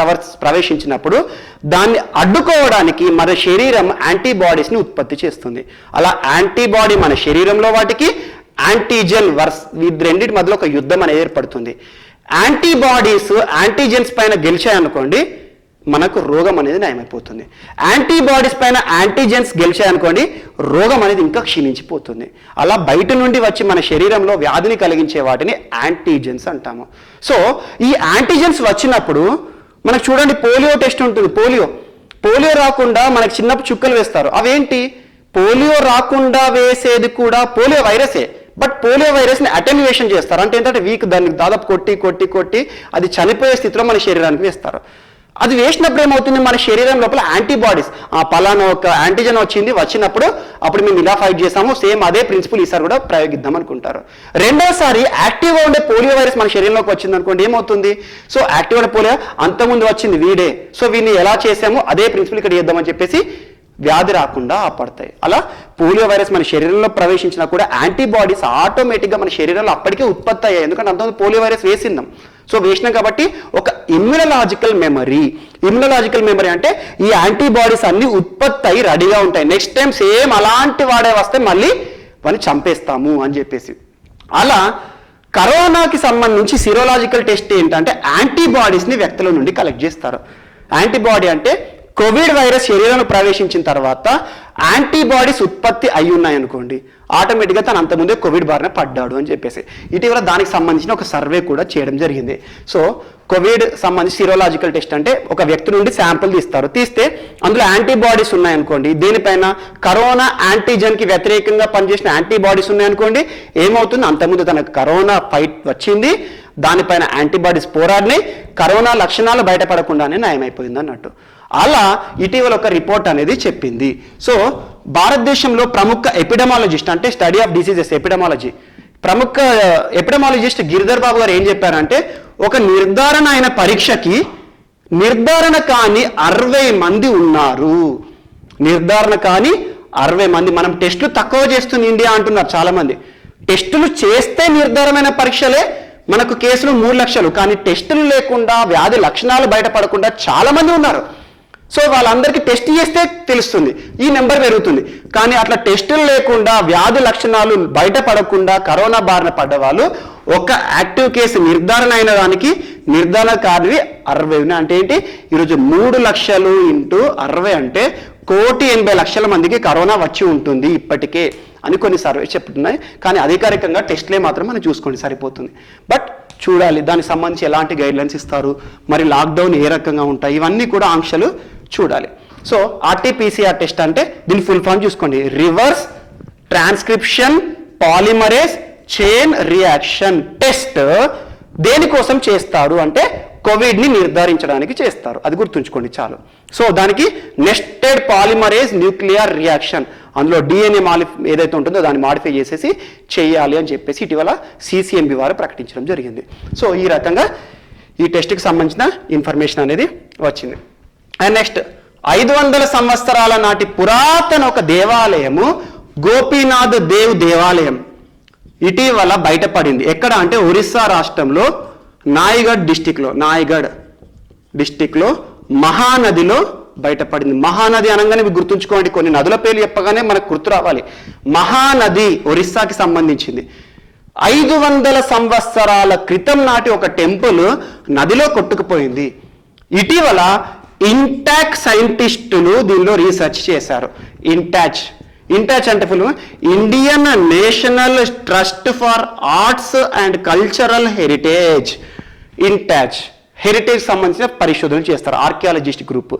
ప్రవేశించినప్పుడు దాన్ని అడ్డుకోవడానికి మన శరీరం యాంటీబాడీస్ని ఉత్పత్తి చేస్తుంది. అలా యాంటీబాడీ మన శరీరంలో వాటికి యాంటీజెన్ రెండింటి మధ్యలో ఒక యుద్ధం అనేది ఏర్పడుతుంది. యాంటీబాడీస్ యాంటీజెన్స్ పైన గెలిచాయనుకోండి మనకు రోగం అనేది నయమైపోతుంది. యాంటీబాడీస్ పైన యాంటీజెన్స్ గెలిచాయనుకోండి రోగం అనేది ఇంకా క్షీణించిపోతుంది. అలా బయట నుండి వచ్చి మన శరీరంలో వ్యాధిని కలిగించే వాటిని యాంటీజెన్స్ అంటాము. సో ఈ యాంటీజెన్స్ వచ్చినప్పుడు మనకు చూడండి పోలియో టెస్ట్ ఉంటుంది. పోలియో రాకుండా మనకు చిన్నప్పుడు చుక్కలు వేస్తారు. అవేంటి? పోలియో రాకుండా వేసేది కూడా పోలియో వైరసే. బట్ పోలియో వైరస్ని అటెన్యుయేషన్ చేస్తారు. అంటే ఏంటంటే వీక్ దాన్ని దాదాపు కొట్టి అది చనిపోయే స్థితిలో మన శరీరానికి వేస్తారు. అది వేసినప్పుడు ఏమవుతుంది? మన శరీరం లోపల యాంటీబాడీస్ పలానా ఒక యాంటీజెన్ వచ్చినప్పుడు అప్పుడు మేము ఇలా ఫైట్ చేసాము, సేమ్ అదే ప్రిన్సిపల్ ఈసారి కూడా ప్రయోగిద్దాం అనుకుంటారు. రెండోసారి యాక్టివ్గా ఉండే పోలియో వైరస్ మన శరీరంలోకి వచ్చింది అనుకోండి, ఏమవుతుంది? సో యాక్టివ్ ఉండే పోలియో అంతకుముందు వచ్చింది వీడే, సో వీడిని ఎలా చేసామో అదే ప్రిన్సిపల్ ఇక్కడ చేద్దామని చెప్పేసి వ్యాధి రాకుండా ఆపడతాయి. అలా పోలియో వైరస్ మన శరీరంలో ప్రవేశించినా కూడా యాంటీబాడీస్ ఆటోమేటిక్గా మన శరీరంలో అప్పటికే ఉత్పత్తి అయ్యాయి. ఎందుకంటే అంతకుముందు పోలియో వైరస్ వేసినాం. సో వేసినాం కాబట్టి ఒక ఇమ్యునలాజికల్ మెమరీ అంటే ఈ యాంటీబాడీస్ అన్ని ఉత్పత్తి అయ్యి రెడీగా ఉంటాయి. నెక్స్ట్ టైం సేమ్ అలాంటి వాడే వస్తే మళ్ళీ వాడిని చంపేస్తాము అని చెప్పేసి. అలా కరోనాకి సంబంధించి సిరోలాజికల్ టెస్ట్ ఏంటంటే యాంటీబాడీస్ని వ్యక్తుల నుండి కలెక్ట్ చేస్తారు. యాంటీబాడీ అంటే కోవిడ్ వైరస్ శరీరంలో ప్రవేశించిన తర్వాత యాంటీబాడీస్ ఉత్పత్తి అయి ఉన్నాయనుకోండి, ఆటోమేటిక్గా తను అంతకుముందే కోవిడ్ బారిన పడ్డాడు అని చెప్పేసి. ఇటీవల దానికి సంబంధించిన ఒక సర్వే కూడా చేయడం జరిగింది. సో కోవిడ్ సంబంధించి సిరోలాజికల్ టెస్ట్ అంటే ఒక వ్యక్తి నుండి శాంపుల్ తీస్తే అందులో యాంటీబాడీస్ ఉన్నాయనుకోండి, దేనిపైన కరోనా యాంటీజెన్కి వ్యతిరేకంగా పనిచేసిన యాంటీబాడీస్ ఉన్నాయనుకోండి, ఏమవుతుంది? అంతకుముందు తనకు కరోనా ఫైట్ వచ్చింది, దానిపైన యాంటీబాడీస్ పోరాడినాయి, కరోనా లక్షణాలు బయటపడకుండానే నయమైపోయింది అన్నట్టు. అలా ఇటీవల ఒక రిపోర్ట్ అనేది చెప్పింది. సో భారతదేశంలో ప్రముఖ ఎపిడమాలజిస్ట్ అంటే స్టడీ ఆఫ్ డిసీజెస్ ప్రముఖ ఎపిడమాలజిస్ట్ గిరిధర్ బాబు గారు ఏం చెప్పారంటే ఒక నిర్ధారణ అయిన పరీక్షకి నిర్ధారణ కాని 60 మంది ఉన్నారు. నిర్ధారణ కాని 60 మంది. మనం టెస్టులు తక్కువ చేస్తుంది ఇండియా అంటున్నారు చాలా మంది. టెస్టులు చేస్తే నిర్ధారమైన పరీక్షలే మనకు కేసులు 3 లక్షలు, కానీ టెస్టులు లేకుండా వ్యాధి లక్షణాలు బయటపడకుండా చాలా మంది ఉన్నారు. సో వాళ్ళందరికీ టెస్ట్ చేస్తే తెలుస్తుంది, ఈ నెంబర్ పెరుగుతుంది. కానీ అట్లా టెస్టులు లేకుండా వ్యాధి లక్షణాలు బయటపడకుండా కరోనా బారిన పడ్డ వాళ్ళు ఒక యాక్టివ్ కేసు నిర్ధారణ అయిన దానికి నిర్ధారణ కానివి 60. అంటే ఏంటి? ఈరోజు 3 లక్షలు ఇంటూ 60 అంటే 1,80,00,000 మందికి కరోనా వచ్చి ఉంటుంది ఇప్పటికే అని కొన్ని సర్వే చెప్తున్నాయి. కానీ అధికారికంగా టెస్ట్లే మాత్రం మనం చూసుకోండి సరిపోతుంది. బట్ చూడాలి దానికి సంబంధించి ఎలాంటి గైడ్లైన్స్ ఇస్తారు, మరి లాక్డౌన్ ఏ రకంగా ఉంటాయి, ఇవన్నీ కూడా ఆంక్షలు చూడాలి. సో ఆర్టీపీసీఆర్ టెస్ట్ అంటే దీని ఫుల్ ఫామ్ చూసుకోండి, reverse transcription polymerase chain reaction test. దేనికోసం చేస్తారు అంటే కోవిడ్ని నిర్ధారించడానికి చేస్తారు, అది గుర్తుంచుకోండి చాలు. సో దానికి నెస్టెడ్ పాలిమరేజ్ న్యూక్లియర్ రియాక్షన్, అందులో డిఎన్ఏ ఏదైతే ఉంటుందో దాన్ని మాడిఫై చేసేసి చేయాలి అని చెప్పేసి ఇటీవల సిసిఎంబి వారు ప్రకటించడం జరిగింది. సో ఈ రకంగా ఈ టెస్ట్కి సంబంధించిన ఇన్ఫర్మేషన్ అనేది వచ్చింది. అండ్ నెక్స్ట్ 500 సంవత్సరాల నాటి పురాతన ఒక దేవాలయము గోపీనాథ్ దేవ్ దేవాలయం ఇటీవల బయటపడింది. ఎక్కడ అంటే ఒరిస్సా రాష్ట్రంలో నాయగఢ్ డిస్టిక్లో మహానదిలో బయటపడింది. మహానది అనగానే మీకు గుర్తుంచుకోండి, కొన్ని నదుల పేర్లు చెప్పగానే మనకు గుర్తు రావాలి. మహానది ఒరిస్సాకి సంబంధించింది. 500 సంవత్సరాల క్రితం నాటి ఒక టెంపుల్ నదిలో కొట్టుకుపోయింది. ఇటీవల ఇంటాక్ సైంటిస్టులు దీనిలో రీసెర్చ్ చేశారు. ఇంటాచ్ అంటే Indian national trust for arts and cultural heritage. INTACH heritage సంబంధించిన పరిశోధనలు చేస్తారు archaeologist group.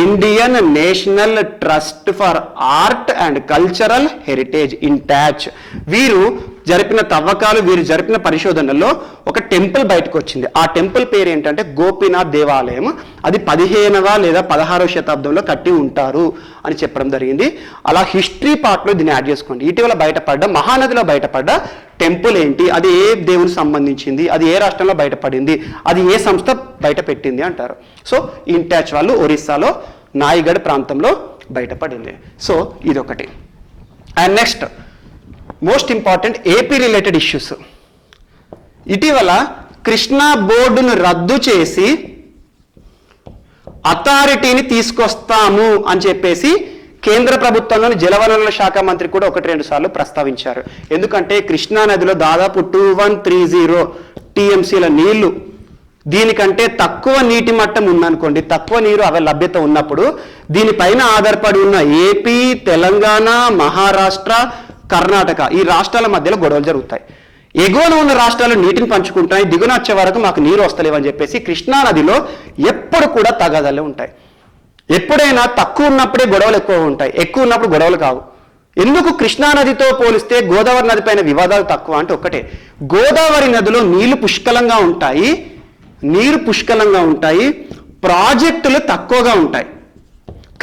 Indian national trust for art and cultural heritage INTACH వీరు జరిపిన తవ్వకాలు, వీరు జరిపిన పరిశోధనల్లో ఒక టెంపుల్ బయటకు వచ్చింది. ఆ టెంపుల్ పేరు ఏంటంటే గోపీనాథ్ దేవాలయం. అది 15వ లేదా 16వ శతాబ్దంలో కట్టి ఉంటారు అని చెప్పడం జరిగింది. అలా హిస్టరీ పార్ట్లో దీన్ని యాడ్ చేసుకోండి. ఇటీవల బయటపడ్డ మహానదిలో బయటపడ్డ టెంపుల్ ఏంటి, అది ఏ దేవునికి సంబంధించింది, అది ఏ రాష్ట్రంలో బయటపడింది, అది ఏ సంస్థ బయట పెట్టింది అంటారు. సో ఇంటాచ్ వాళ్ళు ఒరిస్సాలో నాయగఢ్ ప్రాంతంలో బయటపడింది. సో ఇదొకటి. And next most important AP related issues. ఇటీవల కృష్ణా బోర్డును రద్దు చేసి అథారిటీని తీసుకొస్తాము అని చెప్పేసి కేంద్ర ప్రభుత్వంలోని జలవనరుల శాఖ మంత్రి కూడా 1-2 సార్లు ప్రస్తావించారు. ఎందుకంటే కృష్ణా నదిలో దాదాపు 2130 టీఎంసీల నీళ్లు, దీనికంటే తక్కువ నీటి మట్టం ఉందనుకోండి, తక్కువ నీరు లభ్యత ఉన్నప్పుడు దీనిపైన ఆధారపడి ఉన్న ఏపీ, తెలంగాణ, మహారాష్ట్ర, కర్ణాటక ఈ రాష్ట్రాల మధ్యలో గొడవలు జరుగుతాయి. ఎగువన ఉన్న రాష్ట్రాలు నీటిని పంచుకుంటాయి, దిగున వచ్చే వరకు మాకు నీరు వస్తలేవని చెప్పేసి కృష్ణా నదిలో ఎప్పుడు కూడా తగాదాలే ఉంటాయి. ఎప్పుడైనా తక్కువ ఉన్నప్పుడే గొడవలు ఎక్కువ ఉంటాయి, ఎక్కువ ఉన్నప్పుడు గొడవలు కావు. ఎందుకు కృష్ణా నదితో పోలిస్తే గోదావరి నది పైన వివాదాలు తక్కువ అంటే ఒక్కటే, గోదావరి నదిలో నీళ్లు పుష్కలంగా ఉంటాయి, ప్రాజెక్టులు తక్కువగా ఉంటాయి.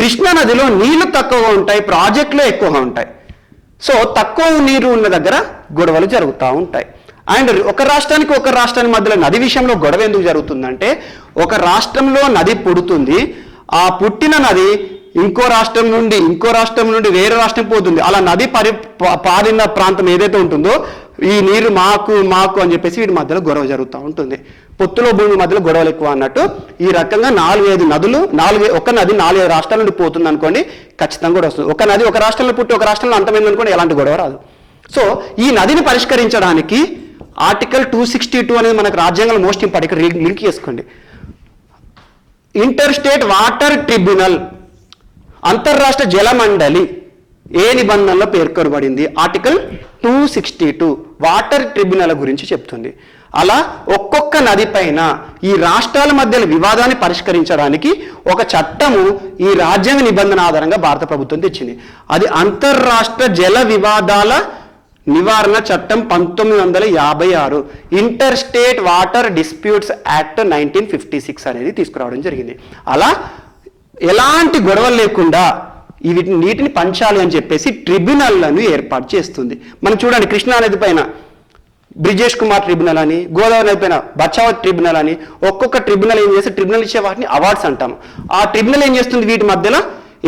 కృష్ణా నదిలో నీళ్లు తక్కువగా ఉంటాయి, ప్రాజెక్టులు ఎక్కువగా ఉంటాయి. సో తక్కువ నీరు ఉన్న దగ్గర గొడవలు జరుగుతూ ఉంటాయి. అండ్ ఒక రాష్ట్రానికి మధ్యలో నది విషయంలో గొడవ ఎందుకు జరుగుతుందంటే, ఒక రాష్ట్రంలో నది పుడుతుంది, ఆ పుట్టిన నది ఇంకో రాష్ట్రం నుండి వేరే రాష్ట్రం పోతుంది. అలా నది పారిన ప్రాంతం ఏదైతే ఉంటుందో ఈ నీరు మాకు అని చెప్పేసి వీటి మధ్యలో గొడవ జరుగుతూ ఉంటుంది. పొత్తులో భూమి మధ్యలో గొడవలు ఎక్కువ అన్నట్టు ఈ రకంగా 4-5 నదులు, ఒక నది 4-5 రాష్ట్రాల నుండి పోతుంది అనుకోండి, ఖచ్చితంగా కూడా వస్తుంది. ఒక నది ఒక రాష్ట్రంలో పుట్టి ఒక రాష్ట్రంలో అంతమైంది అనుకోండి, ఎలాంటి గొడవ రాదు. సో ఈ నదిని పరిష్కరించడానికి ఆర్టికల్ 262 అనేది మనకు రాజ్యాంగంలో మోస్ట్ ఇంపార్టెంట్, లింక్ చేసుకోండి. ఇంటర్ స్టేట్ వాటర్ ట్రిబ్యునల్, అంతర్రాష్ట్ర జల మండలి ఏ నిబంధనలో పేర్కొనబడింది? ఆర్టికల్ 262 వాటర్ ట్రిబ్యునల్ గురించి చెప్తుంది. అలా ఒక్కొక్క నది పైన ఈ రాష్ట్రాల మధ్య వివాదాన్ని పరిష్కరించడానికి ఒక చట్టము ఈ రాజ్యాంగ నిబంధన ఆధారంగా భారత ప్రభుత్వం తెచ్చింది. అది అంతర్రాష్ట్ర జల వివాదాల నివారణ చట్టం 1956, inter state water disputes act 1956 అనేది తీసుకురావడం జరిగింది. అలా ఎలాంటి గొడవలు లేకుండా వీటిని నీటిని పంచాలి అని చెప్పేసి ట్రిబ్యునల్లను ఏర్పాటు చేస్తుంది. మనం చూడండి, కృష్ణా నది పైన బ్రిజేష్ కుమార్ ట్రిబ్యునల్ అని, గోదావరి నది పైన బచావత్ ట్రిబ్యునల్ అని, ఒక్కొక్క ట్రిబ్యునల్ ఏం చేస్తే ట్రిబ్యునల్ ఇచ్చే వాటిని అవార్డ్స్ అంటాము. ఆ ట్రిబ్యునల్ ఏం చేస్తుంది, వీటి మధ్యలో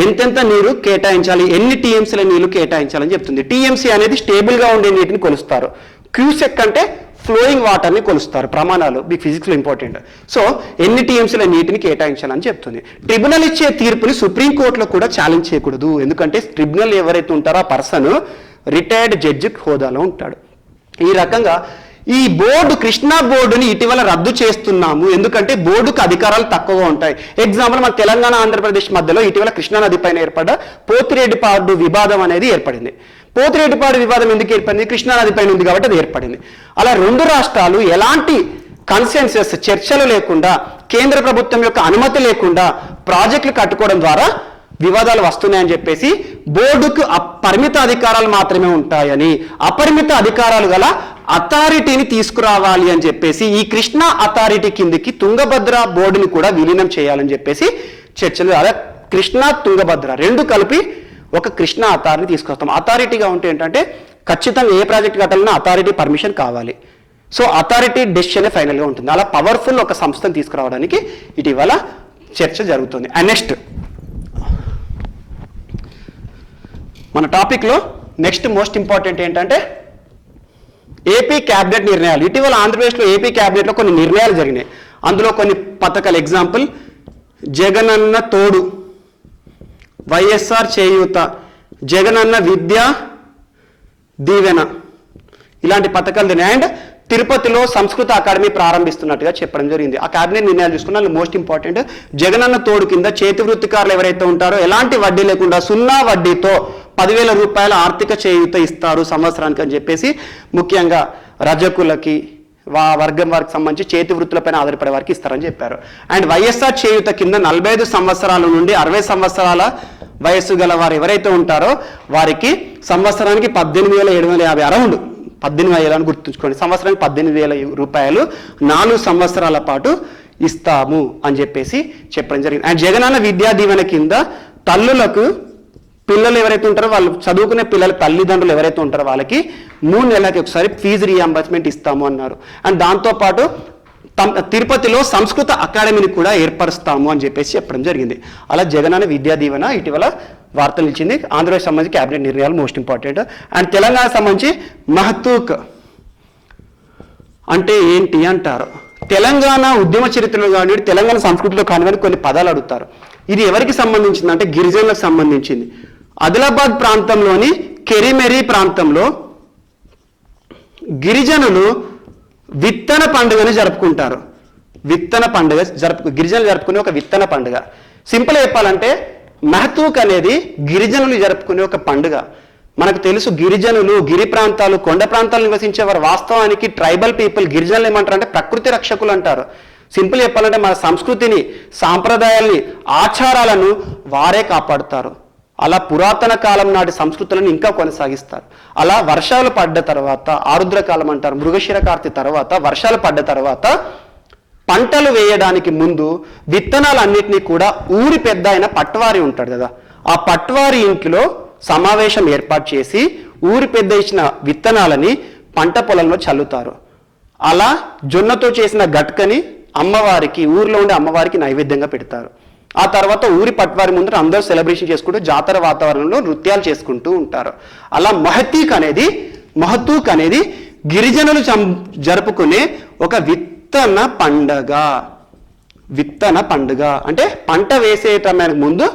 ఎంతెంత నీరు కేటాయించాలి, ఎన్ని టీఎంసీల నీళ్లు కేటాయించాలని చెప్తుంది. టీఎంసీ అనేది స్టేబుల్గా ఉండే నీటిని కొలుస్తారు, క్యూసెక్ అంటే ఫ్లోయింగ్ వాటర్ని కొలుస్తారు. ప్రమాణాలు మీకు ఫిజిక్స్లో ఇంపార్టెంట్. సో ఎన్ని టీఎంసీల నీటిని కేటాయించాలని చెప్తుంది. ట్రిబ్యునల్ ఇచ్చే తీర్పుని సుప్రీంకోర్టులో కూడా ఛాలెంజ్ చేయకూడదు. ఎందుకంటే ట్రిబ్యునల్ ఎవరైతే ఉంటారో ఆ పర్సన్ రిటైర్డ్ జడ్జి హోదాలో ఉంటాడు. ఈ రకంగా ఈ బోర్డు, కృష్ణా బోర్డుని ఇటీవల రద్దు చేస్తున్నాము. ఎందుకంటే బోర్డుకు అధికారాలు తక్కువగా ఉంటాయి. ఎగ్జాంపుల్, మన తెలంగాణ ఆంధ్రప్రదేశ్ మధ్యలో ఇటీవల కృష్ణా నది పైన ఏర్పడ్డ పోతిరెడ్డిపాడు వివాదం అనేది ఏర్పడింది. పోతిరెడ్డిపాడు వివాదం ఎందుకు ఏర్పడింది? కృష్ణా నది పైన ఉంది కాబట్టి అది ఏర్పడింది. అలా 2 రాష్ట్రాలు ఎలాంటి కన్సెన్సస్, చర్చలు లేకుండా, కేంద్ర ప్రభుత్వం యొక్క అనుమతి లేకుండా ప్రాజెక్టులు కట్టుకోవడం ద్వారా వివాదాలు వస్తున్నాయని చెప్పేసి బోర్డుకు పరిమిత అధికారాలు మాత్రమే ఉంటాయని, అపరిమిత అధికారాలు గల అథారిటీని తీసుకురావాలి అని చెప్పేసి ఈ కృష్ణా అథారిటీ కిందికి తుంగభద్ర బోర్డుని కూడా విలీనం చేయాలని చెప్పేసి చర్చలు. అదే కృష్ణా తుంగభద్ర 2 కలిపి ఒక కృష్ణా అథారిటీ తీసుకొస్తాం. అథారిటీగా ఉంటే ఏంటంటే ఖచ్చితంగా ఏ ప్రాజెక్ట్ కట్టాలన్నా అథారిటీ పర్మిషన్ కావాలి. సో అథారిటీ డెసిషనే ఫైనల్గా ఉంటుంది. అలా పవర్ఫుల్ ఒక సంస్థను తీసుకురావడానికి ఇటీవల చర్చ జరుగుతుంది. అండ్ నెక్స్ట్ మన టాపిక్లో నెక్స్ట్ మోస్ట్ ఇంపార్టెంట్ ఏంటంటే ఏపీ క్యాబినెట్ నిర్ణయాలు. ఇటీవల ఆంధ్రప్రదేశ్లో ఏపీ క్యాబినెట్లో కొన్ని నిర్ణయాలు జరిగినాయి. అందులో కొన్ని పథకాలు, ఎగ్జాంపుల్ జగనన్న తోడు, వైఎస్ఆర్ చేయూత, జగనన్న విద్యా దీవెన, ఇలాంటి పథకాలు జరిగినాయి. అండ్ తిరుపతిలో సంస్కృత అకాడమీ ప్రారంభిస్తున్నట్టుగా చెప్పడం జరిగింది. ఆ క్యాబినెట్ నిర్ణయాలు చూసుకున్న మోస్ట్ ఇంపార్టెంట్ జగనన్న తోడు కింద చేతి వృత్తికారులు ఎవరైతే ఉంటారో ఎలాంటి వడ్డీ లేకుండా 0 వడ్డీతో 10,000 రూపాయల ఆర్థిక చేయూత ఇస్తారు సంవత్సరానికి అని చెప్పేసి, ముఖ్యంగా రజకులకి వర్గం వారికి సంబంధించి చేతి వృత్తులపైన ఆధారపడే వారికి ఇస్తారని చెప్పారు. అండ్ వైఎస్ఆర్ చేయూత కింద 45 సంవత్సరాల నుండి 60 సంవత్సరాల వయస్సు గల వారు ఎవరైతే ఉంటారో వారికి సంవత్సరానికి 18,750 అరౌండ్ 18,000 అని గుర్తుంచుకోండి, సంవత్సరానికి 18,000 రూపాయలు 4 సంవత్సరాల పాటు ఇస్తాము అని చెప్పేసి చెప్పడం జరిగింది. అండ్ జగనన్న విద్యా దీవెన కింద తల్లులకు పిల్లలు ఎవరైతే ఉంటారో వాళ్ళు చదువుకునే పిల్లల తల్లిదండ్రులు ఎవరైతే ఉంటారో వాళ్ళకి 3 నెలలకి ఒకసారి ఫీజు రీఎంబర్స్మెంట్ ఇస్తాము అన్నారు. అండ్ దాంతోపాటు తిరుపతిలో సంస్కృత అకాడమీని కూడా ఏర్పరుస్తాము అని చెప్పేసి చెప్పడం జరిగింది. అలా జగనన్న విద్యా దీవెన ఇటీవల వార్తలు ఇచ్చింది. ఆంధ్రప్రదేశ్ సంబంధించి క్యాబినెట్ నిర్ణయాలు మోస్ట్ ఇంపార్టెంట్. అండ్ తెలంగాణ సంబంధించి మహతూక్ అంటే ఏంటి అంటారు. తెలంగాణ ఉద్యమ చరిత్రలో కానివ్వండి, తెలంగాణ సంస్కృతిలో కానివ్వండి కొన్ని పదాలు అడుగుతారు. ఇది ఎవరికి సంబంధించింది అంటే గిరిజనులకు సంబంధించింది. ఆదిలాబాద్ ప్రాంతంలోని కెరిమెరి ప్రాంతంలో గిరిజనులు విత్తన పండుగని జరుపుకుంటారు. విత్తన పండుగ గిరిజనులు జరుపుకునే ఒక విత్తన పండుగ. సింపుల్ చెప్పాలంటే మహతూక్ అనేది గిరిజనులు జరుపుకునే ఒక పండుగ. మనకు తెలుసు గిరిజనులు గిరి ప్రాంతాలు, కొండ ప్రాంతాలు నివసించేవారు. వాస్తవానికి ట్రైబల్ పీపుల్ గిరిజనులు ఏమంటారు అంటే ప్రకృతి రక్షకులు అంటారు. సింపుల్ చెప్పాలంటే మన సంస్కృతిని, సాంప్రదాయాల్ని, ఆచారాలను వారే కాపాడుతారు. అలా పురాతన కాలం నాటి సంస్కృతులను ఇంకా కొనసాగిస్తారు. అలా వర్షాలు పడ్డ తర్వాత, ఆరుద్రకాలం అంటారు, మృగశిర కార్తె తర్వాత వర్షాలు పడ్డ తర్వాత పంటలు వేయడానికి ముందు విత్తనాలన్నింటినీ కూడా ఊరి పెద్ద అయిన పట్వారి ఉంటాడు కదా, ఆ పట్వారి ఇంట్లో సమావేశం ఏర్పాటు చేసి ఊరి పెద్ద ఇచ్చిన విత్తనాలని పంట పొలంలో చల్లుతారు. అలా జొన్నతో చేసిన గట్కని అమ్మవారికి, ఊరిలో ఉండే అమ్మవారికి నైవేద్యంగా పెడతారు. ఆ తర్వాత ఊరి పట్వారి ముందర అందరూ సెలబ్రేషన్ చేసుకుంటూ జాతర వాతావరణంలో నృత్యాలు చేసుకుంటూ ఉంటారు. అలా మహతూక్ అనేది గిరిజనులు జరుపుకునే ఒక విత్తన పండుగ. అంటే పంట వేసేటమైన ముందు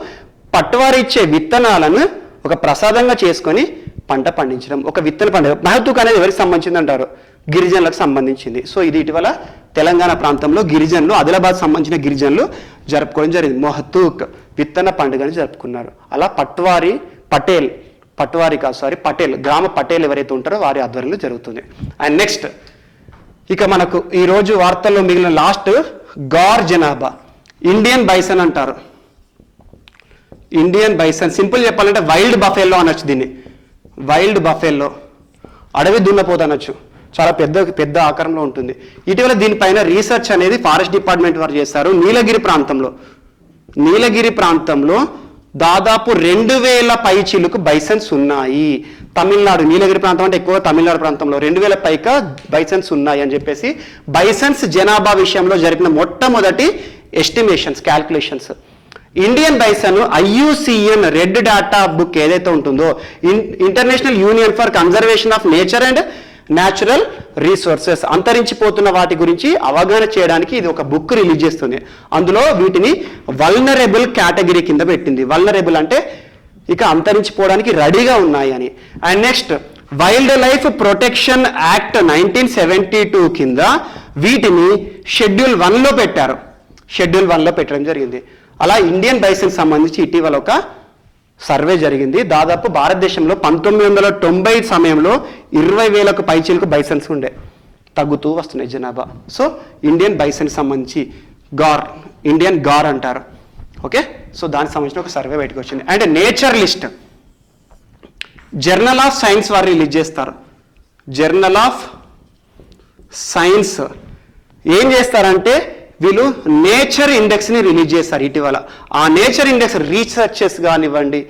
పట్వారి ఇచ్చే విత్తనాలను ఒక ప్రసాదంగా చేసుకొని పంట పండించడం ఒక విత్తన పండుగ. మహతూక్ అనేది ఎవరికి సంబంధించింది అంటారు, గిరిజనులకు సంబంధించింది. సో ఇది ఇటీవల తెలంగాణ ప్రాంతంలో గిరిజనులు, ఆదిలాబాద్ సంబంధించిన గిరిజనులు జరుపుకోవడం జరిగింది. మహతూక్ విత్తన పండుగని జరుపుకున్నారు. అలా పటేల్ గ్రామ పటేల్ ఎవరైతే ఉంటారో వారి ఆధ్వర్యంలో జరుగుతుంది. అండ్ నెక్స్ట్ ఇక మనకు ఈరోజు వార్తల్లో మిగిలిన లాస్ట్ గార్ జనాభా. ఇండియన్ బైసన్ అంటారు. ఇండియన్ బైసన్ సింపుల్ చెప్పాలంటే వైల్డ్ బఫెల్లో అనొచ్చు దీన్ని. వైల్డ్ బఫెల్లో అడవి దున్నపోతు అనొచ్చు. చాలా పెద్ద ఆకారంలో ఉంటుంది. ఇటీవల దీనిపైన రీసెర్చ్ అనేది ఫారెస్ట్ డిపార్ట్మెంట్ వారు చేశారు. నీలగిరి ప్రాంతంలో దాదాపు 2,000 పైచిలుకు బైసన్స్ ఉన్నాయి. తమిళనాడు నీలగిరి ప్రాంతం అంటే ఎక్కువ తమిళనాడు ప్రాంతంలో 2,000 పైగా బైసన్స్ ఉన్నాయి అని చెప్పేసి బైసన్స్ జనాభా విషయంలో జరిపిన మొట్టమొదటి calculations. Indian bison IUCN red data book ఏదైతే ఉంటుందో, international union for conservation of nature and natural resources, అంతరించిపోతున్న వాటి గురించి అవగాహన చేయడానికి ఇది ఒక బుక్ రిలీజ్ చేస్తుంది. అందులో వీటిని వల్నరబుల్ కేటగిరీ కింద పెట్టింది. వల్నరబుల్ అంటే ఇక అంతరించిపోవడానికి రెడీగా ఉన్నాయి అని. And next wild life protection act 1972 కింద వీటిని షెడ్యూల్ 1లో పెట్టారు. షెడ్యూల్ 1లో పెట్టడం జరిగింది. అలా ఇండియన్ బైసన్ సంబంధించి ఇటీవల ఒక సర్వే జరిగింది. దాదాపు భారతదేశంలో 1990 సమయంలో 20,000కు పైచిలకు బైసన్స్ ఉండే, తగ్గుతూ వస్తున్నాయి జనాభా. సో ఇండియన్ బైసన్ సంబంధించి ఇండియన్ గార్ అంటారు. ఓకే, సో దానికి సంబంధించిన ఒక సర్వే బయటకు వచ్చింది. And nature list journal of science వారు రిలీజ్ చేస్తారు. జర్నల్ ఆఫ్ సైన్స్ ఏం చేస్తారంటే వీళ్ళు నేచర్ ఇండెక్స్ని రిలీజ్ చేస్తారు ఇటీవల. ఆ నేచర్ ఇండెక్స్ రీసెర్చెస్ కానివ్వండి,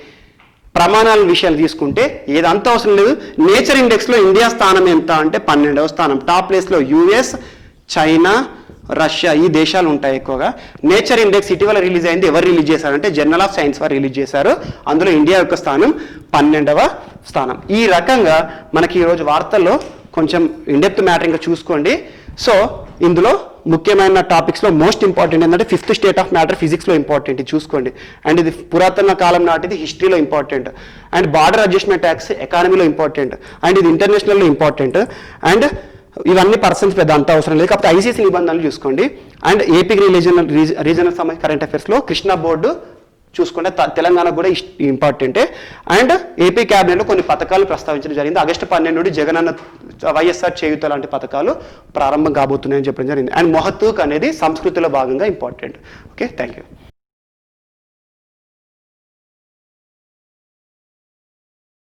ప్రమాణాల విషయాలు తీసుకుంటే ఏదంతా అవసరం లేదు. నేచర్ ఇండెక్స్లో ఇండియా స్థానం ఎంత అంటే 12వ స్థానం. టాప్ ప్లేస్లో US, చైనా, రష్యా ఈ దేశాలు ఉంటాయి ఎక్కువగా. నేచర్ ఇండెక్స్ ఇటీవల రిలీజ్ అయింది. ఎవరు రిలీజ్ చేశారంటే జర్నల్ ఆఫ్ సైన్స్ వారు రిలీజ్ చేశారు. అందులో ఇండియా యొక్క స్థానం 12వ స్థానం. ఈ రకంగా మనకి ఈరోజు వార్తల్లో కొంచెం ఇండెప్త్ మ్యాటర్ ఇంకా చూసుకోండి. సో ఇందులో ముఖ్యమైన టాపిక్స్లో మోస్ట్ ఇంపార్టెంట్ ఏంటంటే 5th స్టేట్ ఆఫ్ మ్యాటర్ ఫిజిక్స్లో ఇంపార్టెంట్, ఇది చూసుకోండి. అండ్ ఇది పురాతన కాలం నాటిది హిస్టరీలో important. And border adjustment tax ఎకానమీలో ఇంపార్టెంట్. అండ్ ఇది ఇంటర్నేషనల్లో ఇంపార్టెంట్. అండ్ ఇవన్నీ పర్సన్స్ పెద్ద అంత అవసరం లేదు, కాకపోతే ఐసీసీ నిబంధనలు చూసుకోండి. అండ్ ఏపీకి రీజనల్ సంబంధించిన కరెంట్ అఫైర్స్లో కృష్ణా బోర్డు చూసుకుంటే తెలంగాణకు కూడా ఇంపార్టెంటే. అండ్ ఏపీ క్యాబినెట్లో కొన్ని పథకాలు ప్రస్తావించడం జరిగింది. ఆగస్టు 12 నుండి జగనన్న వైఎస్ఆర్ చేయూత లాంటి పథకాలు ప్రారంభం కాబోతున్నాయని చెప్పడం జరిగింది. అండ్ మొహత్తూక్ అనేది సంస్కృతిలో భాగంగా ఇంపార్టెంట్. Okay, thank you.